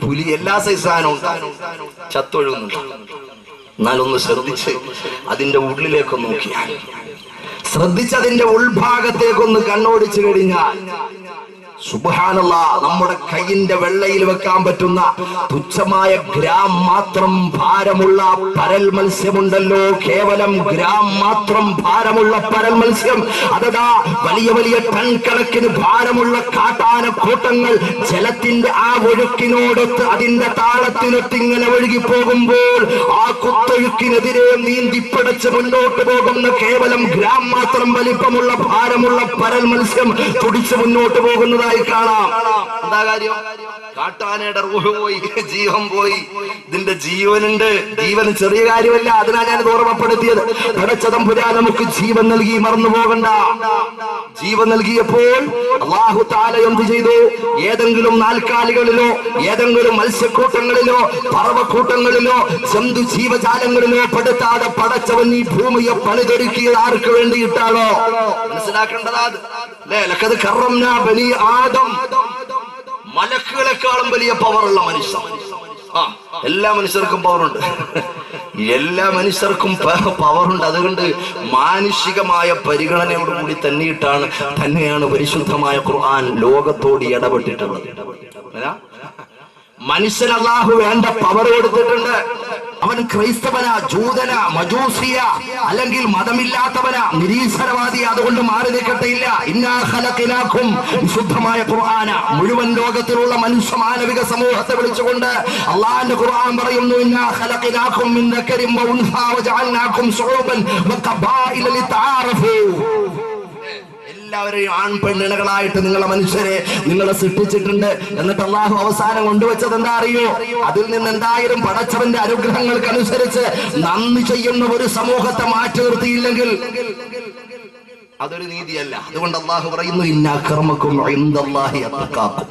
പുലി എല്ലാ സൈസ് സാധനവും ചത്തൊഴുകുന്നുണ്ട്. എന്നാലൊന്ന് ശ്രദ്ധിച്ച് അതിന്റെ ഉള്ളിലേക്കൊന്ന് നോക്കിയാൽ, ശ്രദ്ധിച്ചതിന്റെ ഉൾഭാഗത്തേക്കൊന്ന് കണ്ണോടിച്ചു കഴിഞ്ഞാൽ സുബ്ഹാനല്ലാഹ്, നമ്മുടെ കൈയിന്റെ വെള്ളയിൽ വെക്കാൻ പറ്റുന്ന തുച്ഛമായ ഗ്രാം മാത്രം ഭാരമുള്ള പരൽ മത്സ്യമുണ്ടല്ലോ. കേവലം ഗ്രാം മാത്രം ഭാരമുള്ള പരൽ മത്സ്യം, അതാ വലിയ വലിയ ടൺ കണക്കിന് ഭാരമുള്ള കാട്ടാന കൂട്ടങ്ങൾ ജലത്തിന്റെ ആ ഒഴുക്കിനോടൊത്ത് അതിന്റെ താളത്തിനൊത്ത് ഇങ്ങനെ ഒഴുകി പോകുമ്പോൾ ആ കുത്തൊഴുക്കിനെതിരെ നീന്തിപ്പടച്ച് മുന്നോട്ട് പോകുന്ന കേവലം ഗ്രാം മാത്രം വലിപ്പമുള്ള ഭാരമുള്ള പരൽ മത്സ്യം തുടിച്ച് മുന്നോട്ട് പോകുന്നതായി കാണാം. എന്താ കാര്യം? കാട്ടാനയുടെ റൂഹ് പോയി, ജീവൻ പോയി. ഇതിന്റെ ജീവനുണ്ട്. ജീവൻ ചെറിയ കാര്യമല്ല. അതിനാ ഞാൻ ഓർമ്മപ്പെടുത്തിയത്. പടച്ച തമ്പുരാൻ നമുക്ക് ജീവൻ നൽകി, മറന്നു പോകണ്ട. ജീവൻ നൽകിയപ്പോൾ അല്ലാഹു തആല എന്ത് ചെയ്തു? ഏതെങ്കിലും നാൽക്കാലികളിലോ ഏതെങ്കിലും മത്സ്യക്കൂട്ടങ്ങളിലോ പറവക്കൂട്ടങ്ങളിലോ ജന്തു ജീവജാലങ്ങളിലോ പെടുത്താതെ പടച്ചവൻ ഈ ഭൂമിയെ പണിതൊരുക്കിയത് ആർക്ക് വേണ്ടിയിട്ടാണോ? മനസ്സിലാക്കേണ്ടതാ അല്ലേ? ലഖദ് കറംനാ ബനി ആദം. മലക്കുകളെക്കാളും വലിയ പവറുള്ള മനുഷ്യൻ. എല്ലാ മനുഷ്യർക്കും പവറുണ്ട്, എല്ലാ മനുഷ്യർക്കും പവറുണ്ട്. അതുകൊണ്ട് മാനുഷികമായ പരിഗണനയോടുകൂടി തന്നെയാണ് പരിശുദ്ധമായ ഖുർആൻ ലോകത്തോട് ഇടപെട്ടിട്ടുള്ളത്. മനുഷ്യൻ അല്ലാഹു വേണ്ട പവർ കൊടുത്തിട്ടുണ്ട്. അവൻ ക്രൈസ്തവന, ജൂതന, മജൂസിയ, അല്ലെങ്കിൽ മതമില്ലാത്തവന, നിരീശ്വരവാദി, അതുകൊണ്ട് മാറി നിൽക്കട്ടെ ഇല്ല. ഇന്നാ ഖലഖനാകും, വിശുദ്ധമായ ഖുർആന മുഴുവൻ ലോകത്തിലുള്ള മനുഷ്യ മാനവിക സമൂഹത്തെ വിളിച്ചുകൊണ്ട് അല്ലാഹുവിന്റെ ഖുർആൻ പറയുന്നു, ഇന്നാ ഖലഖനാകും മിൻ ദക്കരിൻ വ ഉൻസാ വജഅൽനാകും ശുഊബൻ വഖബായില ലിതആറഫു. എല്ലാവരെയും ആൺ പെണ്ണിണകളായിട്ട് നിങ്ങളെ മനുഷ്യരെ നിങ്ങളെ സൃഷ്ടിച്ചിട്ടുണ്ട്. എന്നിട്ട് അല്ലാഹു അവസാനം കൊണ്ടുവച്ചത് എന്താ അറിയോ? അതിൽ നിന്ന് എന്തായാലും പടച്ചവന്റെ അനുഗ്രഹങ്ങൾക്കനുസരിച്ച് നന്ദി ചെയ്യുന്ന ഒരു സമൂഹത്തെ മാറ്റി നിർത്തിയില്ലെങ്കിൽ അതൊരു നീതിയല്ല. അതുകൊണ്ട് അല്ലാഹു പറയുന്നു ഇന്ന അക്രമക്കും ഇൻദല്ലാഹി അത്ഖാക്കും.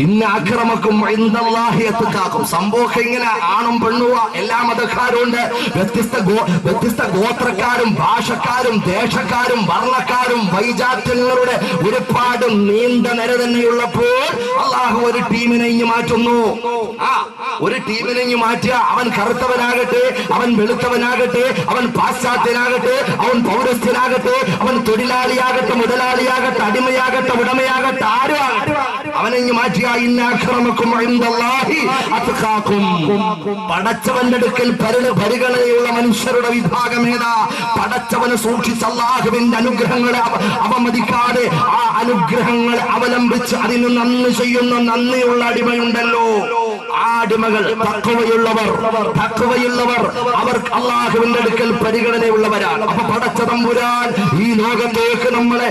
ഇന്ന അക്രമക്കും ഇൻദല്ലാഹി അത്ഖാക്കും. സംഭവം ഇങ്ങനെ ആണും പെണ്ണുവാ എല്ലാ മതക്കാരും ഉണ്ട്. വ്യത്യസ്ത ഗോത്രക്കാരും ഭാഷക്കാരും ദേശക്കാരും വർണ്ണക്കാരും വൈജാത്യങ്ങളുടെ ഒരുപാട് നീണ്ട നിര തന്നെയുള്ളപ്പോൾ അല്ലാഹു ഒരു ടീമിനെ ഇങ്ങ് മാറ്റുന്നു. ഒരു ടീമിനെ ഇങ്ങ് മാറ്റുക. അവൻ കറുത്തവനാകട്ടെ, അവൻ വെളുത്തവനാകട്ടെ, അവൻ പാശ്ചാത്യനാകട്ടെ, അവൻ പൗരസ്ഥനാകട്ടെ, അവൻ തൊഴിലാളിയാകട്ടെ, മുതലാളിയാകട്ടെ, അടിമയാകട്ടെ, ഉടമയാകട്ടെ, ആരും ആകട്ടെ, അവനെ ഇങ്ങ് മാറ്റുക. ഇന്ന അക്രമക്കും ഇൻദല്ലാഹി അത്ഖാക്കും. പടച്ചവന്റെ അടുക്കൽ പരിഗണനയുള്ള മനുഷ്യരുടെ വിഭാഗമേതാ? പടച്ചവനെ സൂക്ഷിച്ച് അല്ലാഹുവിന്റെ അനുഗ്രഹങ്ങളെ അവമതിക്കാതെ ആ അനുഗ്രഹങ്ങളെ അവലംബിച്ച് അതിന് നന്ദി ചെയ്യുന്ന നന്ദിയുള്ള അടിമയുണ്ടല്ലോ. ആ അടിമകൾ തഖ്വയുള്ളവർ അവർ അല്ലാഹുവിന്റെ അടുക്കൽ പരിഗണനയുള്ളവരാണ്. അപ്പൊ പടച്ച തമ്പുരാൻ ഈ ലോകത്തേക്ക് നമ്മളെ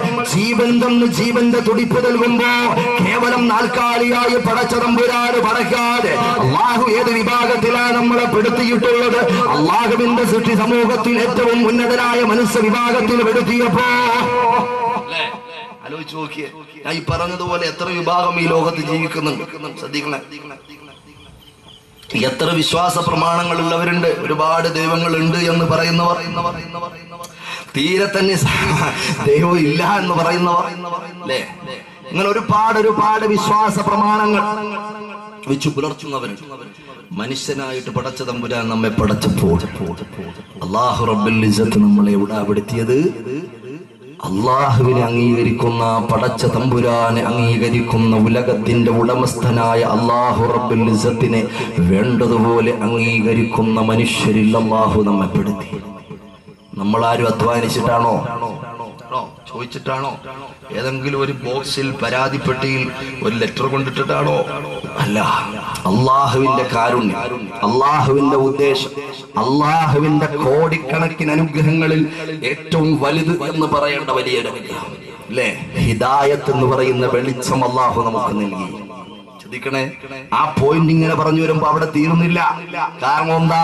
ജീവന്റെ തുടിപ്പ് നൽകുമ്പോ കേവലം നാൽക്കാലിയായി പടച്ച തമ്പുരാന് പടക്കാതെ അല്ലാഹു ഏത് വിഭാഗത്തിലാണ് നമ്മളെ പെടുത്തിയിട്ടുള്ളത്? അല്ലാഹുവിന്റെ സൃഷ്ടി സമൂഹത്തിൽ ഏറ്റവും ഉന്നതനായ മനുഷ്യ വിഭാഗത്തിൽ പെടുത്തിയപ്പോ ആലോചിച്ച് നോക്കിയേ. ഞാൻ ഈ പറഞ്ഞതുപോലെ എത്ര വിഭാഗം ഈ ലോകത്ത് ജീവിക്കുന്നുണ്ട് ശ്രദ്ധിക്കണം. എത്ര വിശ്വാസ പ്രമാണങ്ങളുള്ളവരുണ്ട്. ഒരുപാട് ദൈവങ്ങളുണ്ട് എന്ന് പറയുന്നവർ, തീരെ തന്നെ ദൈവം ഇല്ല എന്ന് പറയുന്നവർ, അല്ലേ? ഇങ്ങനെ ഒരുപാട് വിശ്വാസ പ്രമാണങ്ങൾ വെച്ചു പുലർത്തുന്നവരുണ്ട്. മനുഷ്യനായിട്ട് പടച്ച തമ്പുരാൻ നമ്മെ പടച്ചപ്പോൾ അല്ലാഹു റബ്ബുൽ ഇസ്സത്ത് നമ്മളെ എവിടെപ്പെടുത്തിയത്? അള്ളാഹുവിനെ അംഗീകരിക്കുന്ന പടച്ച തമ്പുരാനെ അംഗീകരിക്കുന്ന ഉലകത്തിന്റെ ഉടമസ്ഥനായ അല്ലാഹു റബ്ബുൽ ഇസ്സത്തിനെ വേണ്ടതുപോലെ അംഗീകരിക്കുന്ന മനുഷ്യരിൽ അല്ലാഹു നമ്മെ പെടുത്തി. നമ്മളാരും അധ്വാനിച്ചിട്ടാണോ, ചോദിച്ചിട്ടാണോ, ഏതെങ്കിലും ഒരു ബോക്സിൽ പരാതിപ്പെട്ടിയിൽ ഒരു ലെറ്റർ കൊണ്ടിട്ടിട്ടാണോ? അല്ല. അള്ളാഹുവിന്റെ കാരുണ്യം, അള്ളാഹുവിന്റെ ഉദ്ദേശം, അള്ളാഹുവിന്റെ കോടിക്കണക്കിന് അനുഗ്രഹങ്ങളിൽ ഏറ്റവും വലുത് എന്ന് പറയേണ്ട വലിയൊരു അനുഗ്രഹം അല്ലേ? ഹിദായത്ത് എന്ന് പറയുന്ന വെളിച്ചം അള്ളാഹു നമുക്ക് നൽകി. ശ്രദ്ധിക്കണേ, ആ പോയിന്റ് ഇങ്ങനെ പറഞ്ഞു വരുമ്പോ അവിടെ തീരുന്നില്ല. കാരണം എന്താ?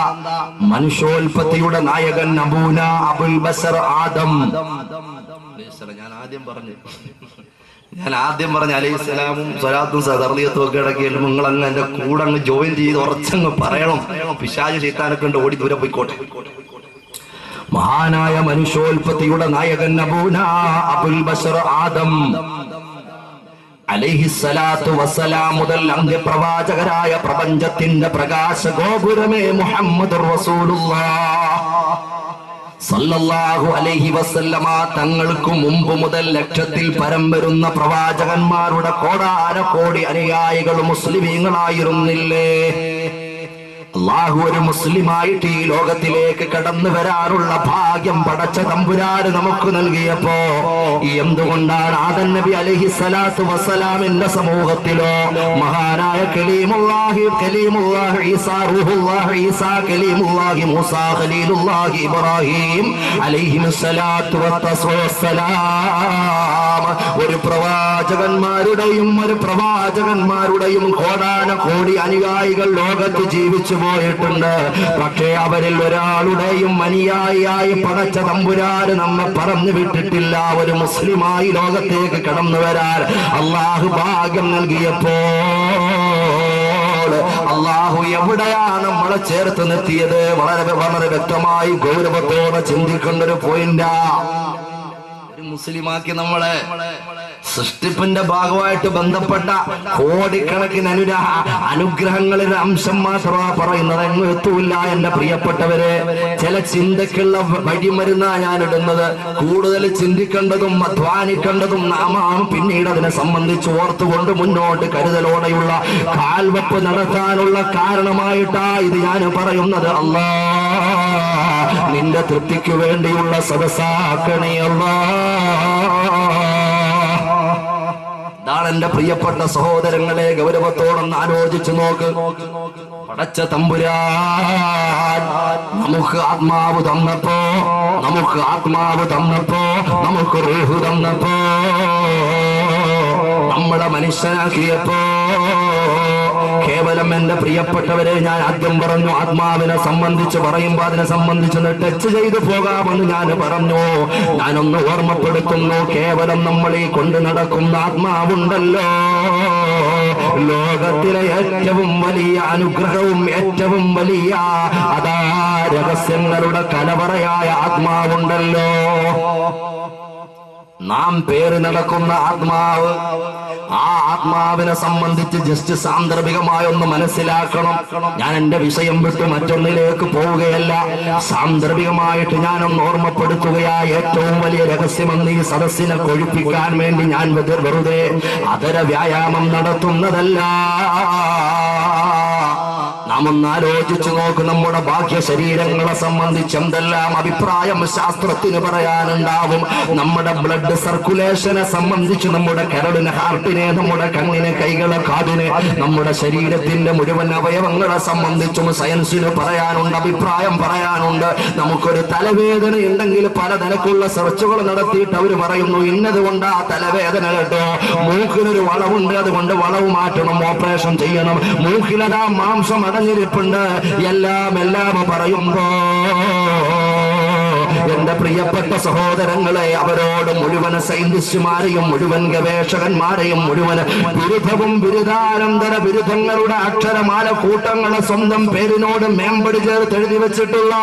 മനുഷ്യോൽപത്തിയുടെ നായകൻ അബൂന അബുൽ ബസർ ആദം. ഞാൻ ആദ്യം പറഞ്ഞു അലൈഹിസ്സലാമും സ്വലാത്തും സദർലിയത്തും ഒക്കെ ഇടയ്ക്ക് നിങ്ങൾ അങ്ങ് എന്റെ കൂടെ അങ്ങ് ജോയിൻ ചെയ്ത് ഉറച്ചങ്ങ് പറയണം. പിശാച് ശൈത്താനൊക്കെ ഉണ്ട്, ഓടി ദൂരെ പോയിക്കോട്ടെ. മഹാനായ മനുഷ്യോൽപത്തിയുടെ നായകൻ അബൂന അബുൽ ബസർ ആദം അലൈഹിസ്സലാത്തു വസ്സലാം മുതൽ അന്ത്യപ്രവാചകരായ പ്രപഞ്ചത്തിന്റെ പ്രകാശ ഗോപുരമേ മുഹമ്മദുർ റസൂലുള്ളാഹ് സല്ലല്ലാഹു അലൈഹി വസല്ലമ തങ്ങൾക്ക് മുമ്പ് മുതൽ ലക്ഷത്തിൽ പരം വരുന്ന പ്രവാചകന്മാരുടെ കോടാനകോടി അനുയായികൾ മുസ്ലിമീങ്ങളായിരുന്നില്ലേ? അല്ലാഹു ഒരു മുസ്ലിമായിട്ട് ഈ ലോകത്തിലേക്ക് കടന്നു വരാനുള്ള ഭാഗ്യം പടച്ച തമ്പുരാന് നമുക്ക് നൽകിയപ്പോ എന്തുകൊണ്ടാണ് ആദം നബി അലൈഹിസ്സലാത്തു വസ്സലാമിന്റെ സമൂഹത്തിലോ മഹാനായ കലീമുല്ലാഹി ഈസാ റൂഹുല്ലാഹി ഈസാ കലീമുല്ലാഹി മൂസാ ഖലീലുല്ലാഹി ഇബ്രാഹിം അലൈഹിസ്സലാത്തു വസ്സലാം ഒരു പ്രവാചകന്മാരുടെയും കോടാനകോടി അനുയായികൾ ലോകത്ത് ജീവിച്ചു പോയിട്ടുണ്ട്. പക്ഷേ അവരിൽ ഒരാളുടെയും അനുയായിയായി പടച്ച തമ്പുരാന് നമ്മെ പറഞ്ഞു വിട്ടിട്ടില്ല. ഒരു മുസ്ലിമായി ലോകത്തേക്ക് കടന്നു വരാൻ അള്ളാഹു ഭാഗ്യം നൽകിയപ്പോൾ അള്ളാഹു എവിടെയാണ് നമ്മളെ ചേർത്ത് നിർത്തിയത്? വളരെ വ്യക്തമായി ഗൗരവത്തോടെ ചിന്തിക്കേണ്ട ഒരു പോയിന്റാ. ഒരു മുസ്ലിമാക്കി നമ്മളെ സൃഷ്ടിപ്പിന്റെ ഭാഗമായിട്ട് ബന്ധപ്പെട്ട കോടിക്കണക്കിന് അനുഗ്രഹങ്ങളുടെ അംശം മാത്രമാണ് പറയുന്നത്. എങ്ങും എത്തൂല്ല എന്റെ പ്രിയപ്പെട്ടവരെ. ചില ചിന്തക്കുള്ള വഴിമരുന്നാ ഞാൻ ഇടുന്നത്. കൂടുതൽ ചിന്തിക്കേണ്ടതും അധ്വാനിക്കേണ്ടതും നാമാണ്. പിന്നീട് അതിനെ സംബന്ധിച്ച് ഓർത്തുകൊണ്ട് മുന്നോട്ട് കരുതലോടെയുള്ള കാൽവെപ്പ് നടത്താനുള്ള കാരണമായിട്ടാ ഇത് ഞാൻ പറയുന്നത്. അല്ലാ നിന്റെ തൃപ്തിക്ക് വേണ്ടിയുള്ള സദസ്സാക്കണേ അല്ലാ. ഇതാണ് എന്റെ പ്രിയപ്പെട്ട സഹോദരങ്ങളെ, ഗൗരവത്തോടൊന്ന് ആലോചിച്ചു നോക്ക്. പടച്ച തമ്പുരാൻ നമുക്ക് ആത്മാവ് തന്നപ്പോ, നമുക്ക് റൂഹ് തന്നപ്പോ, നമ്മളെ മനുഷ്യനാക്കിയപ്പോ കേവലം എന്റെ പ്രിയപ്പെട്ടവരെ, ഞാൻ ആദ്യം പറഞ്ഞു ആത്മാവിനെ സംബന്ധിച്ച് പറയുമ്പോൾ അതിനെ സംബന്ധിച്ച് ടച്ച് ചെയ്തു പോകാമെന്ന് ഞാൻ പറഞ്ഞു. ഞാനൊന്ന് ഓർമ്മപ്പെടുത്തുന്നു, കേവലം നമ്മൾ ഈ കൊണ്ട് നടക്കുന്ന ആത്മാവുണ്ടല്ലോ, ലോകത്തിലെ ഏറ്റവും വലിയ അനുഗ്രഹവും ഏറ്റവും വലിയ അതാ രഹസ്യങ്ങളുടെ കലവറയായ ആത്മാവുണ്ടല്ലോ, നാം പേര് നടക്കുന്ന ആത്മാവ്. ആ ആത്മാവിനെ സംബന്ധിച്ച് ജസ്റ്റ് സാന്ദർഭികമായി ഒന്ന് മനസ്സിലാക്കണം. ഞാൻ എന്റെ വിഷയം വിട്ട് മറ്റൊന്നിലേക്ക് പോവുകയല്ല, സാന്ദർഭികമായിട്ട് ഞാനൊന്ന് ഓർമ്മപ്പെടുത്തുകയാ. ഏറ്റവും വലിയ രഹസ്യമെന്ന് ഈ സദസ്സിനെ കൊഴിപ്പിക്കാൻ വേണ്ടി ഞാൻ വെറുതെ അതര വ്യായാമം നടത്തുന്നതല്ല. നാം ഒന്ന് ആലോചിച്ചു നോക്ക്, നമ്മുടെ ബാഹ്യ ശരീരങ്ങളെ സംബന്ധിച്ച് എന്തെല്ലാം അഭിപ്രായം ശാസ്ത്രത്തിന് പറയാനുണ്ടാവും. നമ്മുടെ ബ്ലഡ് സർക്കുലേഷനെ സംബന്ധിച്ച്, നമ്മുടെ കരളിനെ, ഹാർട്ടിനെ, നമ്മുടെ കണ്ണിനെ, കൈകളെ, കാതിനെ, നമ്മുടെ ശരീരത്തിന്റെ മുഴുവൻ അവയവങ്ങളെ സംബന്ധിച്ചും സയൻസിന് പറയാനുണ്ട്, അഭിപ്രായം പറയാനുണ്ട്. നമുക്കൊരു തലവേദന ഉണ്ടെങ്കിൽ പലതരക്കുള്ള സെർച്ചുകൾ നടത്തിയിട്ട് അവർ പറയുന്നു ഇന്നതുകൊണ്ട് ആ തലവേദന കേട്ടോ, മൂക്കിനൊരു വളവുണ്ട് അതുകൊണ്ട് വളവ് മാറ്റണം, ഓപ്പറേഷൻ ചെയ്യണം, മൂക്കിലതാ മാംസം അടഞ്ഞിരിപ്പുണ്ട്, എല്ലാം പറയുമ്പോ എന്റെ പ്രിയപ്പെട്ട സഹോദരങ്ങളെ, അവരോട് മുഴുവൻ സയന്റിസ്റ്റുമാരെയും മുഴുവൻ ഗവേഷകന്മാരെയും മുഴുവൻ ബിരുദവും ബിരുദാനന്തര ബിരുദങ്ങളുടെ അക്ഷരമാല കൂട്ടങ്ങളെ സ്വന്തം പേരിനോട് മേമ്പടി ചേർത്ത് എഴുതി വെച്ചിട്ടുള്ള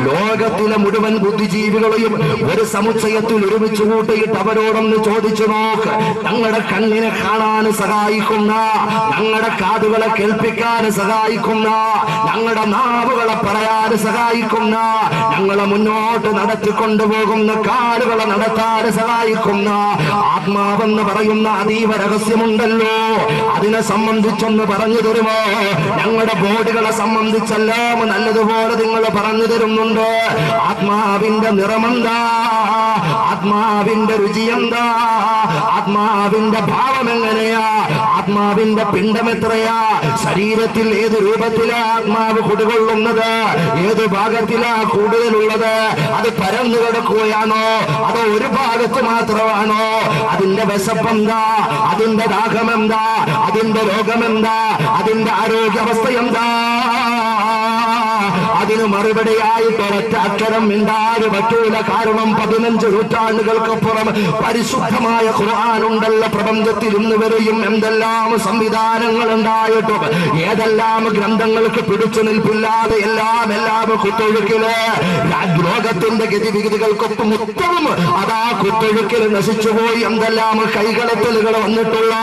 ലോകത്തിലെ മുഴുവൻ ബുദ്ധിജീവികളെയും ഒരു സമുച്ചയത്തിൽ ഒരുമിച്ച് കൂട്ടിയിട്ട് അവരോടൊന്ന് ചോദിച്ചു നോക്ക്. ഞങ്ങളുടെ കണ്ണിനെ കാണാൻ സഹായിക്കുന്ന, ഞങ്ങളുടെ കാതുകളെ കേൾപ്പിക്കാൻ സഹായിക്കുന്ന, ഞങ്ങളുടെ നാവുകളെ പറയാൻ സഹായിക്കുന്ന, ഞങ്ങളെ മുന്നോട്ട് നടത്തിക്കൊണ്ടുപോകുന്ന, കാലുകളെ നടത്താൻ സഹായിക്കുന്ന ആത്മാവെന്ന് പറയുന്ന അതീവ രഹസ്യമുണ്ടല്ലോ, അതിനെ സംബന്ധിച്ചൊന്ന് പറഞ്ഞു തരുമോ? ഞങ്ങളുടെ ബോഡികളെ സംബന്ധിച്ചെല്ലാം നല്ലതുപോലെ നിങ്ങൾ പറഞ്ഞു തരുന്നുണ്ട്. ആത്മാവിന്റെ നിറമെന്താ, ആത്മാവിന്റെ രുചി എന്താ, ആത്മാവിന്റെ ഭാവം എങ്ങനെയാ, ആത്മാവിന്റെ പിണ്ഡം എത്രയാ, ശരീരത്തിൽ ഏത് രൂപത്തിലാ ആത്മാവ് കുടികൊള്ളുന്നത്, ഏത് ഭാഗത്തിലാ കൂടുതലുള്ളത്, അത് പരന്നു കിടക്കുകയാണോ അതോ ഒരു ഭാഗത്ത് മാത്രമാണോ, അതിന്റെ വിശപ്പെന്താ, അതിന്റെ ദാഹമെന്താ, അതിന്റെ രോഗമെന്താ, അതിന്റെ ആരോഗ്യാവസ്ഥ എന്താ, അതിന് മറുപടിയായിട്ട് ഒരൊറ്റ അക്ഷരം മിണ്ടാതെ പറ്റൂല. കാരണം 15 നൂറ്റാണ്ടുകൾക്കപ്പുറം പരിശുദ്ധമായ ഖുർആനുണ്ടല്ലോ പ്രപഞ്ചത്തിൽ ഇന്ന് വരെയും. എന്തെല്ലാം സംവിധാനങ്ങൾ ഉണ്ടായിട്ടും ഏതെല്ലാം ഗ്രന്ഥങ്ങൾക്ക് പിടിച്ചു നിൽപ്പില്ലാതെ എല്ലാം കുത്തൊഴുക്കില് ലോകത്തിന്റെ ഗതിവിഗതികൾക്കൊപ്പം ഉത്തമം അതാ കുത്തൊഴുക്കിൽ നശിച്ചുപോയി. എന്തെല്ലാം കൈകളത്തലുകൾ വന്നിട്ടുള്ള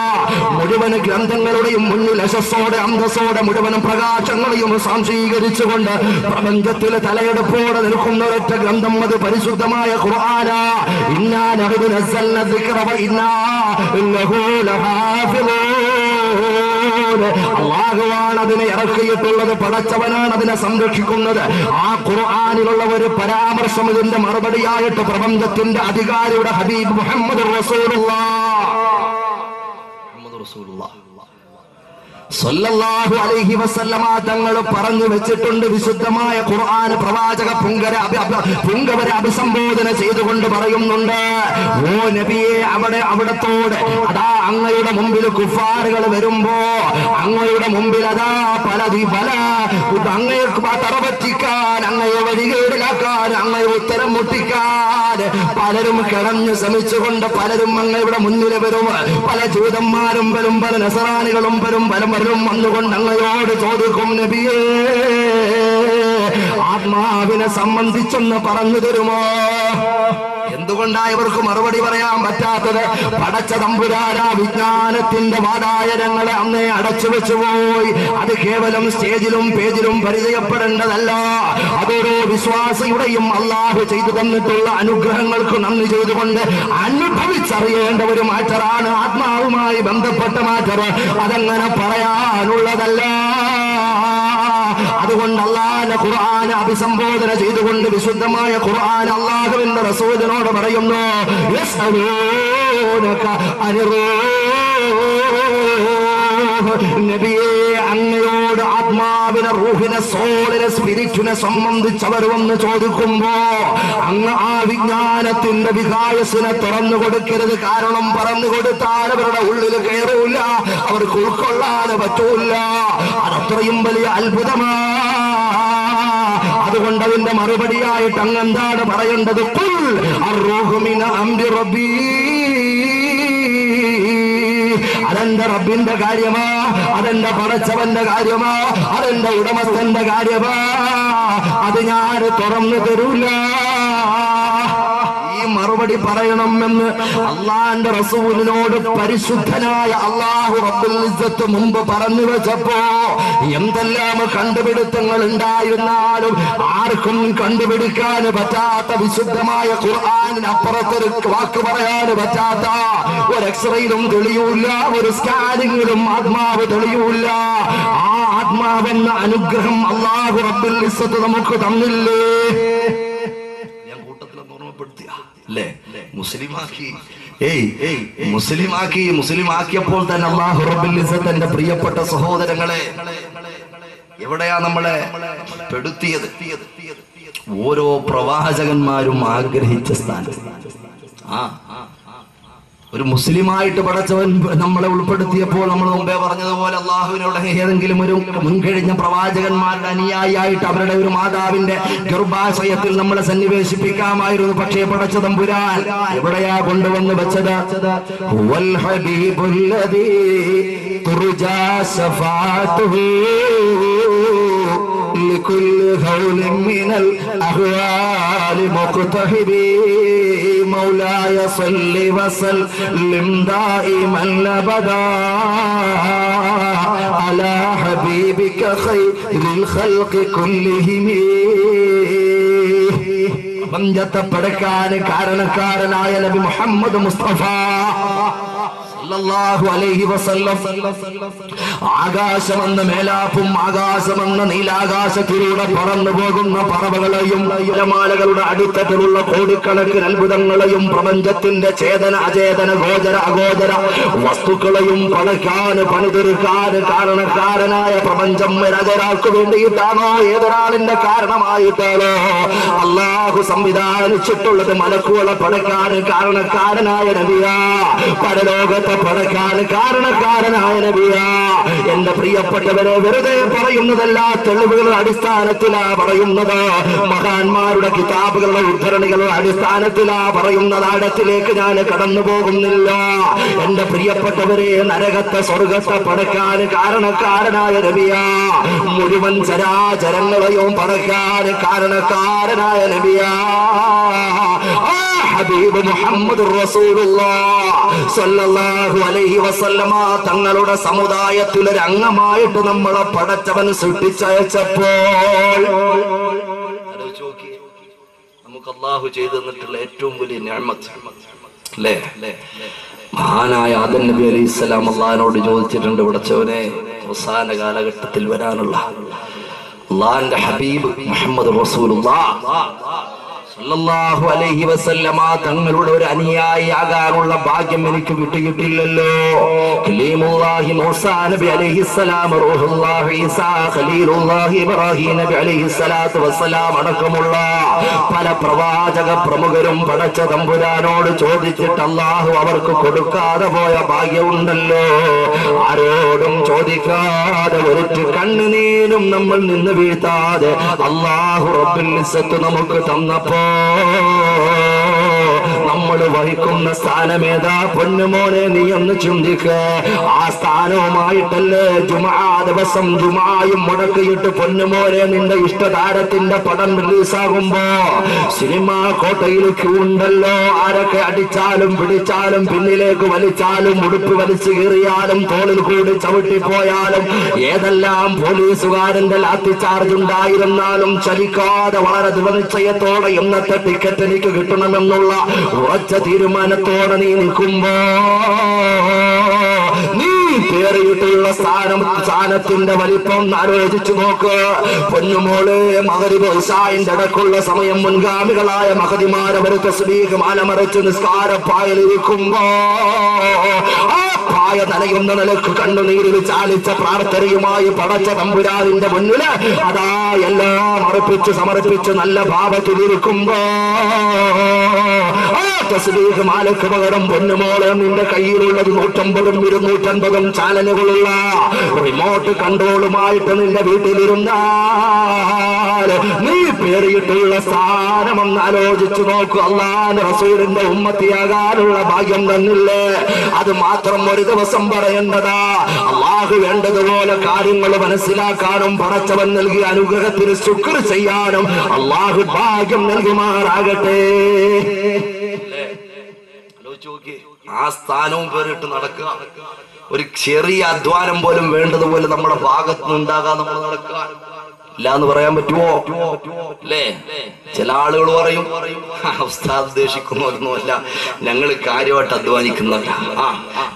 മുഴുവൻ ഗ്രന്ഥങ്ങളുടെയും മുന്നിൽ യശസ്സോടെ അന്തസ്സോടെ മുഴുവനും പ്രകാശങ്ങളെയും സാംശീകരിച്ചുകൊണ്ട് പ്രപഞ്ചത്തിലെ തലയെടുപ്പോടെ നിൽക്കുന്ന ഒരൊറ്റ ഗ്രന്ഥം, അത് പരിശുദ്ധമായ ഖുർആനാ. ഇന്നാ നഹ്നു നസ്സൽനാ ദിക്റ വ ഇന്നാ ലഹു ലഹാഫിളൂൻ. അല്ലാഹുവാണ് അതിനെ ഇറക്കിയിട്ടുള്ളത്, പടച്ചവനാണ് അതിനെ സംരക്ഷിക്കുന്നത്. ആ ഖുർആനിലുള്ള ഒരു പരാമർശം ഇതിന്റെ മറുപടിയായിട്ട് പ്രപഞ്ചത്തിന്റെ അധികാരിയുടെ ഹബീബ് മുഹമ്മദ് സല്ലല്ലാഹു അലൈഹി വസല്ലമ തങ്ങൾ പറഞ്ഞു വെച്ചിട്ടുണ്ട്. വിശുദ്ധമായ ഖുർആൻ പ്രവാചക പുങ്കവരെ അഭിസംബോധന ചെയ്തുകൊണ്ട് പറയുന്നുണ്ട്, ഓ നബിയെ, അവിടത്തോട് അതാ അങ്ങയുടെ മുമ്പിൽ കുഫാറുകൾ വരുമ്പോ അങ്ങയുടെ മുമ്പിൽ അതാ പല അങ്ങയെ തറപറ്റിക്കാൻ, അങ്ങയെ വഴികേടിലാക്കാൻ, അങ്ങയെ ഉത്തരം മുട്ടിക്കാൻ പലരും കിടഞ്ഞു ശ്രമിച്ചുകൊണ്ട് പലരും അങ്ങയുടെ മുന്നിൽ വരും. പല ജൂതന്മാരും വരും, പല നസറാനികളും വരും, പലരും വന്നുകൊണ്ട് അങ്ങയോട് ചോദിക്കും, നബിയേ ആത്മാവിനെ സംബന്ധിച്ചൊന്ന് പറഞ്ഞു തരുമോ? എന്തുകൊണ്ടാണ് ഇവർക്ക് മറുപടി പറയാൻ പറ്റാത്തത്? പടച്ച തമ്പുരാന വിജ്ഞാനത്തിന്റെ വാതായനങ്ങളെ അന്നേ അടച്ചു വെച്ചുപോയി. അത് കേവലം സ്റ്റേജിലും പേജിലും പരിചയപ്പെടേണ്ടതല്ല. അതൊരു വിശ്വാസിയുടെയും അള്ളാഹു ചെയ്തു തന്നിട്ടുള്ള അനുഗ്രഹങ്ങൾക്ക് നന്ദി ചെയ്തുകൊണ്ട് അനുഭവിച്ചറിയേണ്ട ഒരു മാറ്ററാണ് ആത്മാവുമായി ബന്ധപ്പെട്ട മാറ്റർ. അതങ്ങനെ പറയാനുള്ളതല്ല. അതുകൊണ്ട് അല്ലാഹുവിന്റെ ഖുർആൻ അഭിസംബോധന ചെയ്തുകൊണ്ട് വിശുദ്ധമായ ഖുർആൻ അല്ലാഹുവിന്റെ റസൂലിനോട് പറയുന്നു, നബിയേ അങ്ങയോട് നബിയോട് ആത്മാവിനെ, റൂഹിനെ, സോളിനെ, സ്പിരിറ്റിനെ സംബന്ധിച്ചവർ വന്ന് ചോദിക്കുമ്പോ അങ്ങ് ആ വിജ്ഞാനത്തിന്റെ വികായസിനെ തുറന്നു കൊടുക്കരുത്. കാരണം പറഞ്ഞു കൊടുത്താൽ അവരുടെ ഉള്ളിൽ കയറൂല, അവർക്ക് ഉൾക്കൊള്ളാൻ പറ്റൂല. അതത്രയും വലിയ അത്ഭുതമാ. അതുകൊണ്ട് അതിന്റെ മറുപടിയായിട്ട് അങ്ങ് എന്താണ് പറയേണ്ടത്? ഖുൽ അർറൂഹു മിൻ അംരി റബ്ബീ. അതെന്റെ റബ്ബിന്റെ കാര്യമാ, അതെന്റെ പടച്ചവന്റെ കാര്യമാ, അതെന്റെ ഉടമസ്ഥന്റെ കാര്യമാ. അത് ഞാൻ തുറന്നു തരൂല. ഈ മറുപടി പറയണമെന്ന് അള്ളാന്റെ റസൂലിനോട് പരിശുദ്ധനായ അല്ലാഹു റബ്ബുൽ ഇസ്സത്ത് മുമ്പ് പറഞ്ഞു വെച്ചപ്പോ എന്തെല്ലാം കണ്ടുപിടുത്തങ്ങൾ ഉണ്ടായിരുന്നാലും ആർക്കും കണ്ടുപിടിക്കാൻ പറ്റാത്ത വിശുദ്ധമായ ഖുർആനിനപ്പുറത്തൊരു വാക്ക് പറയാൻ പറ്റാത്ത, ഒരു എക്സ്റേയിലും തെളിയൂല, ഒരു സ്കാനിങ്ങിലും ആത്മാവ് തെളിയൂല. ആ ആത്മാവെന്ന അനുഗ്രഹം അല്ലാഹു റബ്ബുൽ ഇസ്സത്ത് നമുക്ക് തന്നില്ലേ? ഞാൻ കൂട്ടത്തിലൊന്ന് ഓർമ്മപ്പെടുത്തിയ അല്ലേ? മുസ്ലിമാക്കിയപ്പോൾ തന്നെ അല്ലാഹു റബ്ബുൽ ഇസ്സത്ത് എന്റെ പ്രിയപ്പെട്ട സഹോദരങ്ങളെ എവിടെയാ നമ്മളെ പെടുത്തിയത്? ഓരോ പ്രവാചകന്മാരും ആഗ്രഹിച്ച സ്ഥാനം. ഒരു മുസ്ലിമായിട്ട് പടച്ചവൻ നമ്മളെ ഉൾപ്പെടുത്തിയപ്പോൾ നമ്മൾ മുമ്പേ പറഞ്ഞതുപോലെ അള്ളാഹുവിനോട് ഏതെങ്കിലും ഒരു മുൻകഴിഞ്ഞ പ്രവാചകന്മാരുടെ അനുയായിയായിട്ട് അവരുടെ ഒരു മാതാവിന്റെ ഗർഭാശയത്തിൽ നമ്മളെ സന്നിവേശിപ്പിക്കാമായിരുന്നു. പക്ഷേ പടച്ച തമ്പുരാൻ എവിടെയാ കൊണ്ടുവന്ന് വെച്ചത്? ഹുവൽ ഹബീബുല്ലദീ തുർജാ ശഫാഅതുഹു لكل هول من الأهوال مقتحبي مولاي صل وسلم دائما أبدا على حبيبك خير الخلق كلهم. പ്രപഞ്ചത്തെപ്പെടുക്കാൻ കാരണക്കാരനായ നബി മുഹമ്മദ് മുസ്തഫ സല്ലല്ലാഹു അലൈഹി വസല്ലം ആകാശമെന്ന മേലാപ്പും ആകാശമെന്ന നീലാകാശത്തിലൂടെ പറന്നു പോകുന്ന പറവകളെയും തിരമാലകളുടെ അടിത്തട്ടിലുള്ള കോടിക്കണക്കിന് അത്ഭുതങ്ങളെയും പ്രപഞ്ചത്തിന്റെ ചേതന അചേതന ഗോചര അഗോചര വസ്തുക്കളെയും പടയ്ക്കാൻ പണിതീർക്കാൻ കാരണക്കാരനായ പ്രപഞ്ചം ഒരാൾക്ക് വേണ്ടിയിട്ടാണോ ഏതൊരാളിന്റെ കാരണമായിട്ടാണോ അള്ളാഹു സംവിധാനിച്ചിട്ടുള്ളത്? മലക്കുകളെ പടയ്ക്കാൻ കാരണക്കാരനായ നബിയാ, പരലോകത്തെ പടക്കാൻ കാരണക്കാരനായ നബിയാ. എന്റെ പ്രിയപ്പെട്ടവരെ, വെറുതെ പറയുന്നതല്ല, തെളിവുകളുടെ അടിസ്ഥാനത്തിലാ പറയുന്നത്. മഹാന്മാരുടെ കിതാബുകളുടെ ഉദ്ധരണികളുടെ അടിസ്ഥാനത്തിലാ പറയുന്നത്. ആഴത്തിലേക്ക് ഞാൻ കടന്നു പോകുന്നില്ല. എന്റെ പ്രിയപ്പെട്ടവരെ, നരകത്തെ സ്വർഗത്തെ പടക്കാൻ കാരണക്കാരനായ നബിയാ, മുഴുവൻ ചരാചരങ്ങളെയും പടക്കാൻ കാരണക്കാരനായ നബിയാ ഹബീബ് മുഹമ്മദ് റസൂലുള്ളാഹ് സ്വല്ലല്ലാഹു അലൈഹി വസല്ലമ തങ്ങളുടെ സമുദായത്തിലൊരു അംഗമായിട്ട് നമ്മളെ പടച്ചവൻ സൃഷ്ടിച്ചയച്ചപ്പോൾ നമുക്ക് അല്ലാഹു ചെയ്തു തന്നിട്ടുള്ള ഏറ്റവും വലിയ നിഅമത്ത് അല്ലേ? മഹാനായ ആദം നബി അലൈഹിസ്സലാം അല്ലാഹുവിനോട് ചോദിച്ചിട്ടുണ്ട്, പടച്ചവനെ അവസാന കാലഘട്ടത്തിൽ വരാനുള്ള അല്ലാഹുവിന്റെ ഹബീബ് മുഹമ്മദ് റസൂലുള്ളാഹ് സല്ലല്ലാഹു അലൈഹി വസല്ലമ തങ്ങളുടെ ഒരു അനുയായിയാകാനുള്ള ഭാഗ്യം എനിക്ക് കിട്ടിയിട്ടില്ലല്ലോ. കലീമുല്ലാഹി മൂസാ നബി അലൈഹിസ്സലാം, റൂഹുല്ലാഹി ഈസാ, ഖലീലുല്ലാഹി ഇബ്രാഹിം നബി അലൈഹിസ്സലാത്തു വസ്സലാം അടക്കമുള്ള പല പ്രവാചക പ്രമുഖരും പടച്ച തമ്പുരാനോട് ചോദിച്ചിട്ട് അല്ലാഹു അവർക്ക് കൊടുക്കാതെ പോയ ഭാഗ്യമുണ്ടല്ലോ. ആരോടും ചോദിക്കാതെ ഒരിറ്റ് കണ്ണുനീരും നമ്മൾ നിന്ന് വീഴ്ത്താതെ അല്ലാഹു റബ്ബുൽ ഇസ്സത്ത് നമുക്ക് തന്നപ്പോ നമ്മൾ വഹിക്കുന്ന സ്ഥാനമേതാ? പൊന്നുമോനെ, നീ ഒന്ന് ചിന്തിക്ക. ആ സ്ഥാനവുമായിട്ടല്ലേ ജുമാ ദിവസം ജുമായും മുടക്കിയിട്ട് പൊന്നുമോനെ നിന്റെ ഇഷ്ടതാരത്തിന്റെ പടം റിലീസാകുമ്പോ സിനിമാ കോട്ടയിൽ ക്യൂ ഉണ്ടല്ലോ. ആരൊക്കെ അടിച്ചാലും പിടിച്ചാലും പിന്നിലേക്ക് വലിച്ചാലും ഉടുപ്പ് വലിച്ചു കീറിയാലും തോളിൽ കൂടി ചവിട്ടിപ്പോയാലും ഏതെല്ലാം പോലീസുകാരന്റെ ലാത്തി ചാർജ് ഉണ്ടായിരുന്നാലും ചലിക്കാതെ വളരെ ദൃഢനിശ്ചയത്തോടെ ഇന്നത്തെ ടിക്കറ്റ് എനിക്ക് കിട്ടണമെന്നുള്ള ഉറച്ച തീരുമാനത്തോടെ നീ നിൽക്കുമ്പോ നീ കേറിയിട്ടുള്ള സ്ഥാനത്തിന്റെ വലിപ്പം ആലോചിച്ചു നോക്ക്. പൊന്നുമോള്, മഗ്‌രിബ് ഇശാഇന്റെ ഇടയ്ക്കുള്ള സമയം മുൻഗാമികളായ മഹദിമാരെ ഒരു തസ്ബീഹ് മാല മറിച്ച് നിസ്കാരപ്പായലിരിക്കുമ്പോ ആ വായ നനയുന്ന നിലക്ക് കണ്ണുനീരിൽ ചാലിച്ച പ്രാർത്ഥനയുമായി പടച്ച തമ്പുരാനിന്റെ മുന്നില് അതാ എല്ലാം അർപ്പിച്ച് സമർപ്പിച്ച് നല്ല ഭാവത്തിലിരിക്കുമ്പോ തസ്ബീഹ് മാലക്ക് പകരം പൊന്നുമോളെ നിന്റെ കയ്യിലുള്ളത് 150 250 ചാനലുകളുള്ള റിമോട്ട് കൺട്രോളുമായിട്ട് നിന്റെ വീട്ടിലിരുന്നാൽ നീ പേറിയിട്ടുള്ള സ്ഥാനമെന്ന് ആലോചിച്ചു നോക്കൂ. അല്ലാഹുവിന്റെ റസൂലിന്റെ ഉമ്മത്തിയാകാനുള്ള ഭാഗ്യം തന്നില്ലേ? അത് മാത്രം ഒരു ദിവസം പറയേണ്ടതാ. അള്ളാഹു വേണ്ടതുപോലെ കാര്യങ്ങൾ മനസ്സിലാക്കാനും പടച്ചവൻ നൽകിയ അനുഗ്രഹത്തിന് ശുക്ർ ചെയ്യാനും അള്ളാഹു ഭാഗ്യം നൽകുമാറാകട്ടെ. ആ സ്ഥാനവും പേരിട്ട് നടക്കുക, ഒരു ചെറിയ അധ്വാനം പോലും വേണ്ടതുപോലെ നമ്മുടെ ഭാഗത്തുനിന്ന് ഉണ്ടാകാൻ നമ്മൾ നടക്കുക ഇല്ല എന്ന് പറയാൻ പറ്റുമോ? അല്ലേ? ചില ആളുകൾ പറയും ഉസ്താദ് ഉദ്ദേശിക്കുന്നൊന്നുമല്ല, ഞങ്ങൾ കാര്യമായിട്ട് അധ്വാനിക്കുന്നവരാ,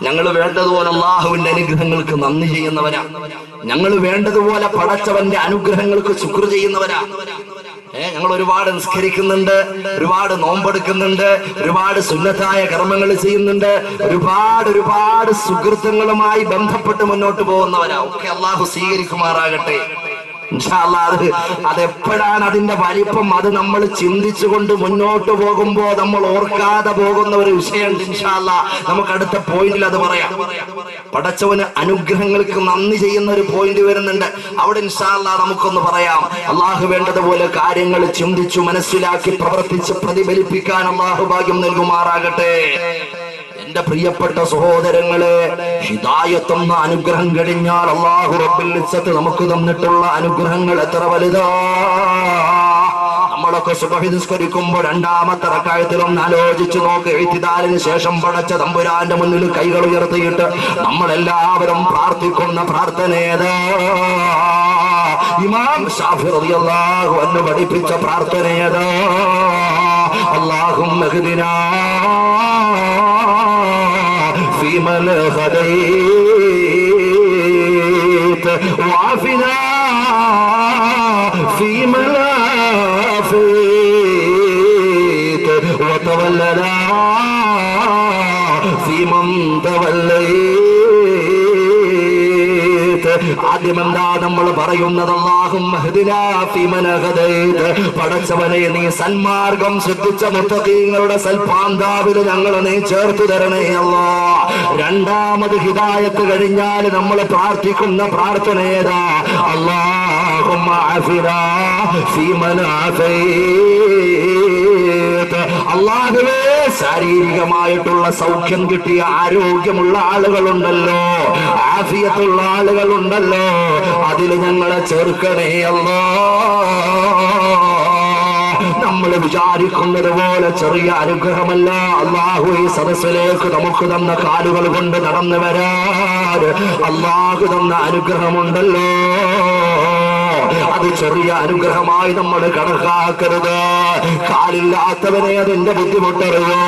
ഞങ്ങൾ വേണ്ടതുപോലെ അള്ളാഹുവിന്റെ അനുഗ്രഹങ്ങൾക്ക് നന്ദി ചെയ്യുന്നവരാ, ഞങ്ങൾ വേണ്ടതുപോലെ പടച്ചവന്റെ അനുഗ്രഹങ്ങൾക്ക് ശുക്ർ ചെയ്യുന്നവരാ. ഞങ്ങൾ ഒരുപാട് നിസ്കരിക്കുന്നുണ്ട്, ഒരുപാട് നോമ്പെടുക്കുന്നുണ്ട്, ഒരുപാട് സുന്നത്തായ കർമ്മങ്ങൾ ചെയ്യുന്നുണ്ട്, ഒരുപാട് സുഹൃത്തുക്കളുമായി ബന്ധപ്പെട്ട് മുന്നോട്ട് പോകുന്നവരാ. ഒക്കെ അള്ളാഹു സ്വീകരിക്കുമാറാകട്ടെ. അതെപ്പോഴാണ് അതിന്റെ വലിപ്പം? അത് നമ്മൾ ചിന്തിച്ചുകൊണ്ട് മുന്നോട്ട് പോകുമ്പോ നമ്മൾ ഓർക്കാതെ പോകുന്ന ഒരു വിഷയമുണ്ട്. ഇൻഷാ അല്ലാഹ് നമുക്ക് അടുത്ത പോയിന്റിൽ അത് പറയാം. പടച്ചവന് അനുഗ്രഹങ്ങൾക്ക് നന്ദി ചെയ്യുന്ന ഒരു പോയിന്റ് വരുന്നുണ്ട്. അവിടെ ഇൻഷാ അല്ലാഹ് നമുക്കൊന്ന് പറയാം. അള്ളാഹു വേണ്ടതുപോലെ കാര്യങ്ങൾ ചിന്തിച്ചു മനസ്സിലാക്കി പ്രവർത്തിച്ച് പ്രതിഫലിപ്പിക്കാൻ അള്ളാഹു ഭാഗ്യം നൽകുമാറാകട്ടെ. എന്റെ പ്രിയപ്പെട്ട സഹോദരങ്ങളെ, ഹിദായത്തെന്ന അനുഗ്രഹം കഴിഞ്ഞാൽ അല്ലാഹു റബ്ബുൽ ഇസ്സത്ത് നമുക്ക് തന്നിട്ടുള്ള അനുഗ്രഹങ്ങൾ എത്ര വലുതാ. നമ്മളൊക്കെ സുബ്ഹി നിസ്കരിക്കുമ്പോ രണ്ടാമത്തെ റക്അത്തിലൊന്ന് ആലോചിച്ചു നോക്ക്. ഇഅ്തിദാലിന് ശേഷം പടച്ച തമ്പുരാന്റെ മുന്നിൽ കൈകൾ ഉയർത്തിയിട്ട് നമ്മളെല്ലാവരും പ്രാർത്ഥിക്കുന്ന പ്രാർത്ഥനയേതാ? ഇമാം ശാഫി റളിയല്ലാഹു അൻഹു പഠിപ്പിച്ച പ്രാർത്ഥനയേതാ? അല്ലാഹുമ്മ ഹ്ദിനാ فيمن هديت وعافنا فيمن عافيت وتولنا فيمن توليت. ആദ്യമെന്താ നമ്മൾ പറയുന്നത്? അല്ലാഹുമ്മ ഹ്ദിനാ ഫീമൻ ഹദൈത, പടച്ചവനെ നീ സന്മാർഗം ശ്രദ്ധിച്ച മുത്തഖീങ്ങളുടെ സൽപാന്താവിൽ ഞങ്ങളെ നീ ചേർത്തു തരണേ അല്ലാഹ്. രണ്ടാമത് ഹിദായത്ത് കഴിഞ്ഞാൽ നമ്മൾ പ്രാർത്ഥിക്കുന്ന പ്രാർത്ഥനയേതാ? അല്ലാഹുമ്മ ആഫിനാ ഫീമൻ ആഫൈത. അല്ലാഹുവേ, ശാരീരികമായിട്ടുള്ള സൗഖ്യം കിട്ടിയ ആരോഗ്യമുള്ള ആളുകളുണ്ടല്ലോ, ആഫിയത്തുള്ള ആളുകളുണ്ടല്ലോ, അതിൽ ഞങ്ങളെ ചേർക്കണേ അല്ലാഹ്. നമ്മൾ വിചാരിക്കുന്നത് പോലെ ചെറിയ അനുഗ്രഹമല്ല അല്ലാഹു ഈ സദസ്സിലേക്ക് നമുക്ക് തന്ന കാലുകൾ കൊണ്ട് നടന്നു വരാൻ അല്ലാഹു തന്ന അനുഗ്രഹമുണ്ടല്ലോ. അത് ചെറിയ അനുഗ്രഹമായി നമ്മൾ കണക്കാക്കരുത്. കാലില്ലാത്തവനെ അതിന്റെ ബുദ്ധിമുട്ടറിയോ?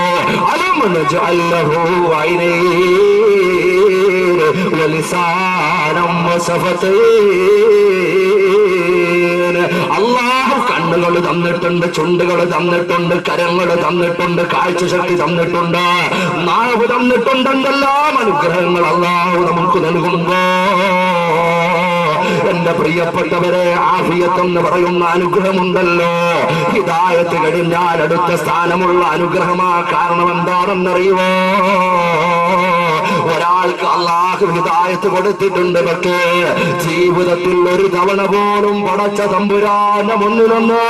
അല്ലാഹു കണ്ണുകൾ തന്നിട്ടുണ്ട്, ചുണ്ടുകൾ തന്നിട്ടുണ്ട്, കരങ്ങൾ തന്നിട്ടുണ്ട്, കാഴ്ചശക്തി തന്നിട്ടുണ്ട്, നാവ് തന്നിട്ടുണ്ട്. എന്തെല്ലാം അനുഗ്രഹങ്ങൾ അല്ലാഹു നമുക്ക് നൽകുമ്പോ എന്റെ പ്രിയപ്പെട്ടവരെ, ആഫിയത്ത് എന്ന് പറയുന്ന അനുഗ്രഹമുണ്ടല്ലോ, ഹിദായത്ത് കഴിഞ്ഞാൽ അടുത്ത സ്ഥാനമുള്ള അനുഗ്രഹമാ. കാരണം എന്താണെന്നറിയുമോ? ഒരാൾക്ക് അല്ലാഹു ഹിദായത്ത് കൊടുത്തിട്ടുണ്ട്, പക്ഷേ ജീവിതത്തിൽ ഒരു തവണ പോലും പടച്ച തമ്പുരാന്റെ മുന്നിലൊന്ന്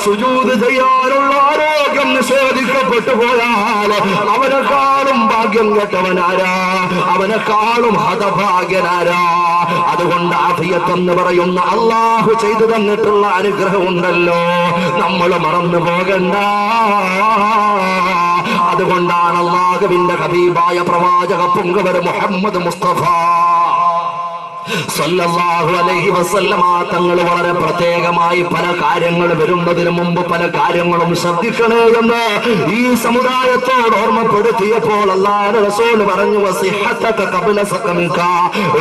സുജൂദ് ചെയ്യാനുള്ള ആരോഗ്യം നിഷേധിക്കപ്പെട്ടു പോയാൽ അവനെക്കാളും ഭാഗ്യം കെട്ടവനാരാ? അവനെക്കാളും ഹതഭാഗ്യനാരാ? അതുകൊണ്ട് ആഫിയത്ത് എന്ന് പറയുന്ന അല്ലാഹു ചെയ്തു തന്നിട്ടുള്ള അനുഗ്രഹം ഉണ്ടല്ലോ, നമ്മൾ മറന്നു പോകണ്ട. അതുകൊണ്ടാണ് അല്ലാഹുവിന്റെ ഹബീബായ പ്രവാചക പുങ്കവർ മുഹമ്മദ് മുസ്തഫ സല്ലല്ലാഹു അലൈഹി വസല്ലമ തങ്ങൾ വളരെ പ്രത്യേകമായി പല കാര്യങ്ങൾ വരുന്നതിന് മുമ്പ് പല കാര്യങ്ങളും ശ്രദ്ധിക്കണേ എന്ന് ഈ സമുദായത്തോട് ഓർമ്മപ്പെടുത്തിയപ്പോൾ അല്ലാഹുവിന്റെ റസൂൽ പറഞ്ഞു വസിഹത്തക ഖബല സഖമിക,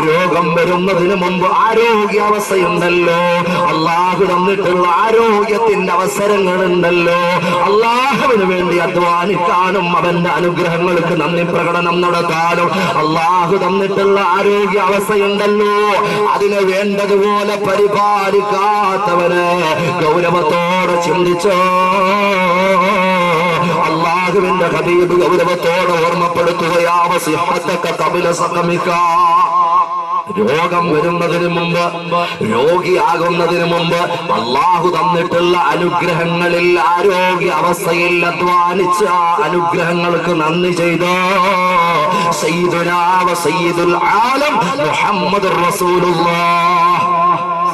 രോഗം വരുന്നതിന് മുമ്പ് ആരോഗ്യാവസ്ഥയുണ്ടല്ലോ, അല്ലാഹു തന്നിട്ടുള്ള ആരോഗ്യത്തിന്റെ അവസരങ്ങളുണ്ടല്ലോ, അല്ലാഹുവിന് വേണ്ടി അധ്വാനിക്കാനും അവന്റെ അനുഗ്രഹങ്ങൾക്ക് നന്ദി പ്രകടനം നടത്താനും അല്ലാഹു തന്നിട്ടുള്ള ആരോഗ്യ അവസ്ഥയുണ്ടല്ലോ, അതിനെ വേണ്ടതുപോലെ പരിപാലിക്കാത്തവന് ഗൗരവത്തോടെ ചിന്തിച്ചോ. അല്ലാഹുവിന്റെ ഹബീബ് ഗൗരവത്തോടെ ഓർമ്മപ്പെടുത്തുകയാ വസിഹത്തക ഖബല സഖമിക, രോഗം വരുന്നതിന് മുമ്പ് രോഗിയാകുന്നതിന് മുമ്പ് അല്ലാഹു തന്നിട്ടുള്ള അനുഗ്രഹങ്ങളിൽ ആരോഗ്യ അവസ്ഥയിൽ അധ്വാനിച്ച അനുഗ്രഹങ്ങൾക്ക് നന്ദി ചെയ്തോ. സയ്യിദുനാ വ സയ്യിദുൽ ആലം മുഹമ്മദുർ റസൂലുള്ളാഹ്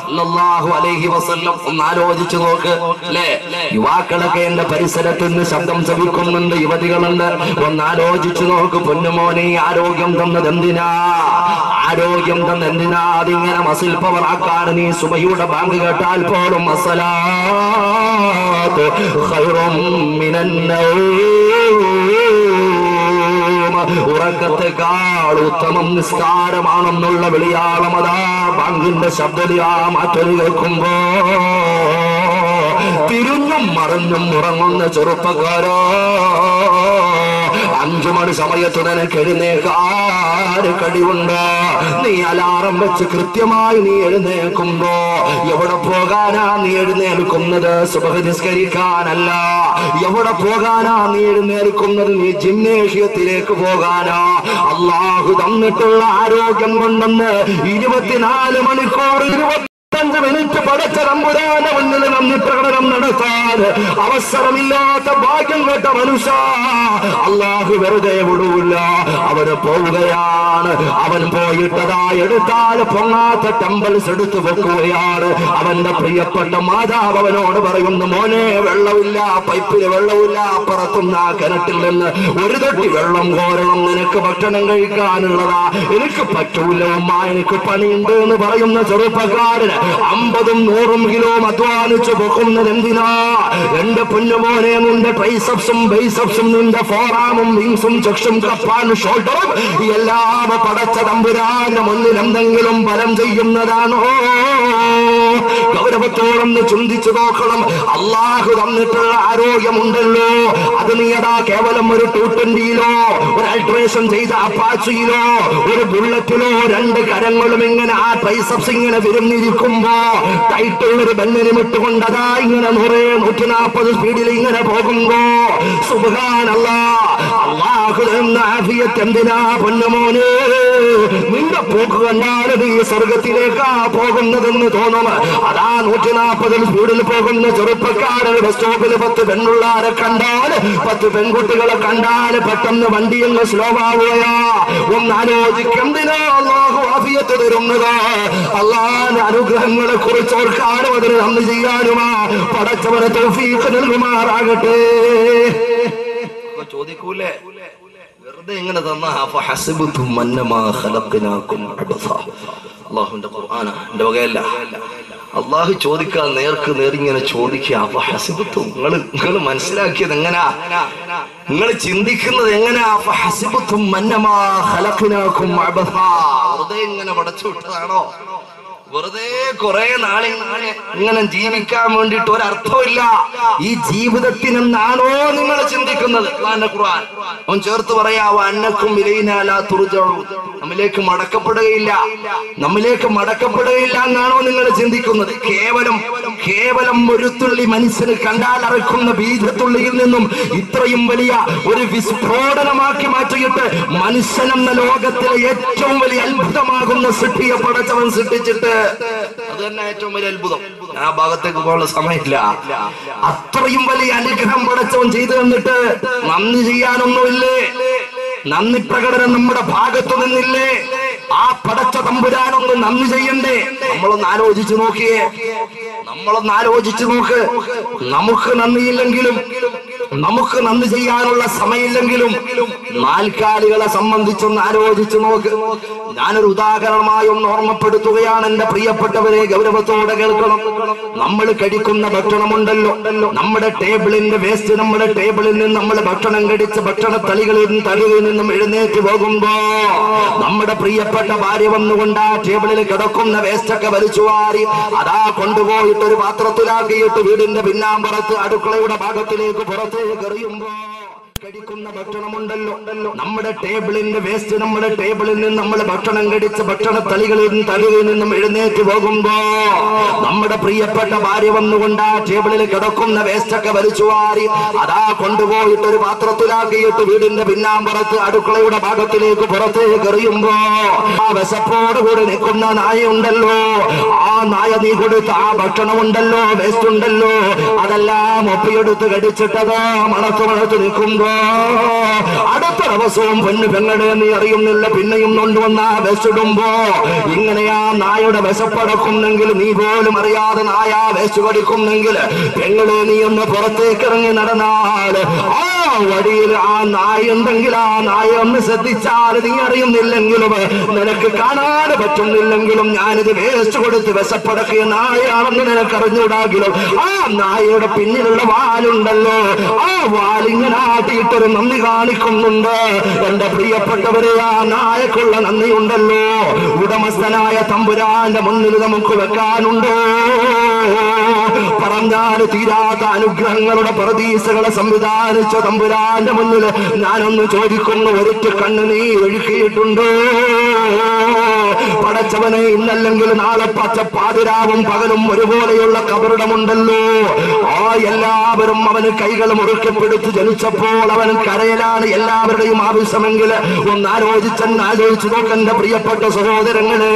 സല്ലല്ലാഹു അലൈഹി വസല്ലം. ഒന്ന് ആലോചിച്ചു നോക്ക് അല്ലേ, യുവാക്കളൊക്കെ എന്റെ പരിസരത്ത് നിന്ന് ശബ്ദം ശ്രവിക്കുന്നുണ്ട്, യുവതികളുണ്ട്. ഒന്ന് ആലോചിച്ചു നോക്ക് പൊന്നുമോനെ, ആരോഗ്യം തന്നത് എന്തിനാ? ആരോഗ്യം തന്നത് എന്തിനാ? അതിങ്ങനെ മസിൽ പവറാക്കാൻ നീ സുബഹിയുടെ ബാങ്ക് കേട്ടാൽ പോലും അസ്സലാത്തു ഖൈറും മിനൻ നൗം, ഉറക്കത്തെക്കാൾ ഉത്തമം നിസ്കാരമാണെന്നുള്ള വിളിയാളം അതാ ബാങ്കിന്റെ ശബ്ദതയാ മാറ്റൊരു കേൾക്കുമ്പോ തിരിഞ്ഞും മറിഞ്ഞും ഉറങ്ങുന്ന ചെറുപ്പക്കാരോ, 5 മണി സമയത്ത് നിനക്ക് എഴുന്നേക്കാൻ കഴിവുണ്ട്. നീ അലാറം വെച്ച് കൃത്യമായി നീ എഴുന്നേൽക്കുമ്പോ എവിടെ പോകാനാ നീ എഴുന്നേൽക്കുന്നത്? സുബ്ഹ് നിസ്കരിക്കാനല്ല. എവിടെ പോകാനാ നീ എഴുന്നേൽക്കുന്നത്? നീ ജിംനേഷ്യത്തിലേക്ക് പോകാനാ. അല്ലാഹു തന്നിട്ടുള്ള ആരോഗ്യം കൊണ്ടെന്ന് 24 മണിക്കൂർ 25 മിനിറ്റ് പടച്ച തമ്പുരാന്റെ മുന്നിൽ നന്ദി പ്രകടനം നടത്താൻ അവസരമില്ലാത്ത ഭാഗ്യം കേട്ട മനുഷ്യ അല്ലാഹു വെറുതെ വിടൂല്ല. അവന് പോവുകയാണ്. അവൻ പോയിട്ടതാ എടുത്താൽ പൊങ്ങാത്ത ടെമ്പിൾസ് എടുത്തു വെക്കുകയാണ്. അവന്റെ പ്രിയപ്പെട്ട മാതാവ് അവനോട് പറയുന്നു, മോനെ വെള്ളമില്ല, പൈപ്പില് വെള്ളമില്ല, അപ്പുറത്തുന്ന കിണറ്റിൽ നിന്ന് ഒരു തൊട്ടി വെള്ളം കോരണം, നിനക്ക് ഭക്ഷണം കഴിക്കാനുള്ളതാ. എനിക്ക് പറ്റൂല ഉമ്മ, എനിക്ക് പണിയുണ്ട് എന്ന് പറയുന്ന ചെറുപ്പക്കാരന് 50ഉം 100ഉം കിലോ അധ്വാനിച്ചു പൊക്കുന്നത് എന്തിനാ? എന്റെ പൊന്നുമോനെ, നിന്റെ ട്രൈസെപ്സും ബൈസെപ്സും നിന്റെ ഫോറാമും വിങ്സും ചെക്സും കപ്പാനും ഷോൾഡറും എല്ലാം പടച്ച തമ്പുരാന്റെ മുന്നിൽ എന്തെങ്കിലും ഫലം ചെയ്യുന്നതാണോ? ഗൗരവത്തോടൊന്ന് ചിന്തിച്ചു നോക്കണം. അല്ലാഹു തന്നിട്ടുള്ള ആരോഗ്യമുണ്ടല്ലോ, അത് നീ അതാ കേവലം ഒരു 220-ലോ ഒരു അൾട്രേഷൻ ചെയ്ത അപ്പാച്ചിയിലോ ഒരു ബുള്ളറ്റിലോ 2 കരങ്ങളും ഇങ്ങനെ ആ ട്രൈസെപ്സ് ഇങ്ങനെ വിരുന്നിരിക്കുമ്പോ ടൈറ്റുള്ളൊരു ബന്ധനം ഇട്ടുകൊണ്ടതാ ഇങ്ങനെ 140 സ്പീഡിൽ ഇങ്ങനെ പോകുമ്പോ സുബ്ഹാനല്ലാഹ്, അല്ലാഹു തന്ന ആഫിയത്ത് എന്തിനാ പൊന്നുമോനെ? നിന്റെ പോക്ക് കണ്ടാൽ നീ സ്വർഗത്തിലേക്കാ പോകുന്നതെന്ന് തോന്നും. അതാ 140 സ്പീഡിൽ പോകുന്ന ചെറുപ്പക്കാരൻ ബസ് സ്റ്റോപ്പിൽ 10 പെണ്ണുള്ളാരെ കണ്ടാൽ 10 പെൺകുട്ടികളെ കണ്ടാൽ പെട്ടെന്ന് വണ്ടി അങ്ങ് സ്ലോ ആവുകയാ. ഒന്നാലോചിക്കെന്തിനാ അല്ലാഹു ആഫിയത്ത് തരുന്നത്? അല്ലാഹുവിന്റെ അനുഗ്രഹങ്ങളെ കുറിച്ച് ഓർക്കാനും അതിന് നന്ദി ചെയ്യാനുമാ പടച്ചവനെ തൗഫീഖ് നൽകുമാറാകട്ടെ. ചോദിക്കൂലേ, വെറുതെ ഇങ്ങനെ തന്ന അല്ലാഹുവിന്റെ ഖുർആനാ, എന്റെ വകയല്ല. അല്ലാഹു ചോദിക്കാൻ നേർക്ക് നേരിങ്ങനെ ചോദിക്കുക. നിങ്ങൾ മനസ്സിലാക്കിയത് എങ്ങനാ? നിങ്ങൾ ചിന്തിക്കുന്നത് എങ്ങനാ? വെറുതെ ഇങ്ങനെ പടച്ചു വിട്ടതാണോ? വെറുതെ കുറെ നാളെ ഇങ്ങനെ ജീവിക്കാൻ വേണ്ടിയിട്ട് ഒരർത്ഥമില്ല. ഈ ജീവിതത്തിനെന്നാണോ നിങ്ങൾ ചിന്തിക്കുന്നത്? ഖുർആൻ അവൻ ചേർത്ത് പറയാവോ, അന്നക്കും ഇലൈനാ ലാ തുർജഊൻ, നമ്മിലേക്ക് മടക്കപ്പെടുകയില്ല, നമ്മിലേക്ക് മടക്കപ്പെടുകയില്ല എന്നാണോ നിങ്ങൾ ചിന്തിക്കുന്നത്? കേവലം ഒരു തുള്ളി മനുഷ്യന് കണ്ടാൽ അറക്കുന്ന ബീജത്തുള്ളിയിൽ നിന്നും ഇത്രയും വലിയ ഒരു വിസ്ഫോടനമാക്കി മാറ്റിയിട്ട് മനുഷ്യനെന്ന ലോകത്തിലെ ഏറ്റവും വലിയ അത്ഭുതമാകുന്ന സൃഷ്ടിയെ പടച്ചവൻ സൃഷ്ടിച്ചിട്ട് അത് തന്നെ ഏറ്റവും വലിയ അത്ഭുതം. ആ ഭാഗത്തേക്ക് പോകാനുള്ള സമയമില്ല. അത്രയും വലിയ അനുഗ്രഹം പടച്ചവൻ ചെയ്തു തന്നിട്ട് നന്ദി ചെയ്യാനൊന്നുമില്ലേ? നന്ദി പ്രകടനം നമ്മുടെ ഭാഗത്തു നിന്നില്ലേ? ആ പടച്ച തമ്പുരാനൊന്ന് നന്ദി ചെയ്യണ്ടേ? നമ്മളൊന്ന് ആലോചിച്ചു നോക്കിയേ, നമ്മളൊന്ന് ആലോചിച്ചു നോക്ക്. നമുക്ക് നന്ദിയില്ലെങ്കിലും, നമുക്ക് നന്ദി ചെയ്യാനുള്ള സമയമില്ലെങ്കിലും നാൽക്കാലികളെ സംബന്ധിച്ചൊന്ന് ആലോചിച്ചു നോക്ക്. ഞാനൊരു ഉദാഹരണമായി ഒന്ന് ഓർമ്മപ്പെടുത്തുകയാണ് എന്റെ പ്രിയപ്പെട്ടവരെ, ഗൗരവത്തോടെ കേൾക്കണം. നമ്മൾ കഴിക്കുന്ന ഭക്ഷണമുണ്ടല്ലോ, നമ്മുടെ ടേബിളിന്റെ വേസ്റ്റ് നമ്മുടെ ടേബിളിൽ നിന്ന് നമ്മൾ ഭക്ഷണം കഴിച്ച് ഭക്ഷണ തളികളിൽ നിന്നും എഴുന്നേറ്റ് പോകുമ്പോ നമ്മുടെ പ്രിയപ്പെട്ട ഭാര്യ വന്നുകൊണ്ട് ആ ടേബിളിൽ കിടക്കുന്ന വേസ്റ്റൊക്കെ വലിച്ചു വാരി അതാ കൊണ്ടുപോയിട്ട് ഒരു പാത്രത്തിലാക്കിയിട്ട് വീടിന്റെ പിന്നാമ്പുറത്ത് അടുക്കളയുടെ ഭാഗത്തിലേക്ക് പുറത്തേക്ക് എറിയുമ്പോ കഴിക്കുന്ന ഭക്ഷണമുണ്ടല്ലോ, നമ്മുടെ ടേബിളിന്റെ വേസ്റ്റ് നമ്മുടെ ടേബിളിൽ നിന്ന് നമ്മൾ ഭക്ഷണം കഴിച്ച് ഭക്ഷണ തളികളിൽ നിന്നും എഴുന്നേറ്റ് പോകുമ്പോ നമ്മുടെ പ്രിയപ്പെട്ട ഭാര്യ വന്നുകൊണ്ട് ആ ടേബിളിൽ കിടക്കുന്ന വേസ്റ്റൊക്കെ വലിച്ചു വാരി അതാ കൊണ്ടുപോയിട്ട് ഒരു പാത്രത്തിലാക്കിയിട്ട് വീടിന്റെ പിന്നാമ്പുറത്ത് അടുക്കളയുടെ ഭാഗത്തിലേക്ക് പുറത്തേക്ക് എറിയുമ്പോ ആ വിശപ്പോടുകൂടി നിൽക്കുന്ന നായുണ്ടല്ലോ, ആ നായ നീ കൊടുത്ത ആ ഭക്ഷണമുണ്ടല്ലോ, വേസ്റ്റ് ഉണ്ടല്ലോ, അതെല്ലാം ഒപ്പിയെടുത്ത് കടിച്ചിട്ടതാ മണത്ത് നിൽക്കുമ്പോ അടുത്ത ദിവസവും പെങ്ങളെ നീ അറിയുന്നില്ല പിന്നെയും കൊണ്ടുവന്ന വിശടുമ്പോ ഇങ്ങനെയാ നായുടെ വിശപ്പടക്കുന്നെങ്കിൽ നീ പോലും അറിയാതെ നായ വിശു കടിക്കുന്നെങ്കിൽ പെങ്ങളെ നീ ഒന്ന് പുറത്തേക്ക് ഇറങ്ങി നടന്നാൽ ആ വഴിയിൽ ആ നായ ഉണ്ടെങ്കിൽ ആ നായ ഒന്ന് ശ്രദ്ധിച്ചാൽ നീ അറിയുന്നില്ലെങ്കിലും നിനക്ക് കാണാൻ പറ്റുന്നില്ലെങ്കിലും ഞാനിത് വേസ്റ്റ് കൊടുത്ത് വിശപ്പടക്കിയ നായയാണെന്ന് നിനക്ക് അറിഞ്ഞൂടാകിലും ആ നായയുടെ പിന്നിലുള്ള വാലുണ്ടല്ലോ, ആ വാലിങ്ങനെ ആട്ടിയിട്ടൊരു നന്ദി കാണിക്കുന്നുണ്ട്. എന്റെ പ്രിയപ്പെട്ടവരെ, ആ നായക്കുള്ള നന്ദി ഉണ്ടല്ലോ ഉടമസ്ഥനായ തമ്പുരാന്റെ മുന്നിൽ നമുക്ക് വെക്കാനുണ്ടോ? പറഞ്ഞാൽ തീരാത്ത അനുഗ്രഹങ്ങളുടെ പ്രതീക്ഷകളെ സംവിധാനിച്ച തമ്പുരാന്റെ മുന്നിൽ ഞാനൊന്ന് ചോദിക്കുന്നു, ഒരിക്കൽ കണ്ണ് നീ ഒഴുക്കിയിട്ടുണ്ടോ? പടച്ചവനെ, ഇന്നല്ലെങ്കിൽ നാളെ പാതിരാവും പകലും ഒരുപോലെയുള്ള കബറിടമുണ്ടല്ലോ. ആ എല്ലാവരും അവന് കൈകൾ മുറുക്കപ്പെടുത്തി ജനിച്ചപ്പോൾ അവൻ കരയലാണ് എല്ലാവരുടെയും ആവശ്യമെങ്കിൽ ഒന്ന് ആലോചിച്ചു നോക്കെന്റെ പ്രിയപ്പെട്ട സഹോദരങ്ങളെ.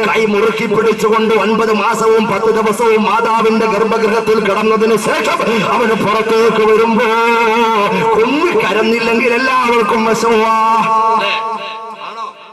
കൈ മുറുക്കി പിടിച്ചുകൊണ്ട് 9 മാസവും 10 ദിവസവും മാതാവിന്റെ ഗർഭഗൃഹത്തിൽ കിടന്നതിന് ശേഷം അവന് പുറത്തേക്ക് വരുമ്പോ കുഞ്ഞ് കരഞ്ഞില്ലെങ്കിൽ എല്ലാവർക്കും വശമാ.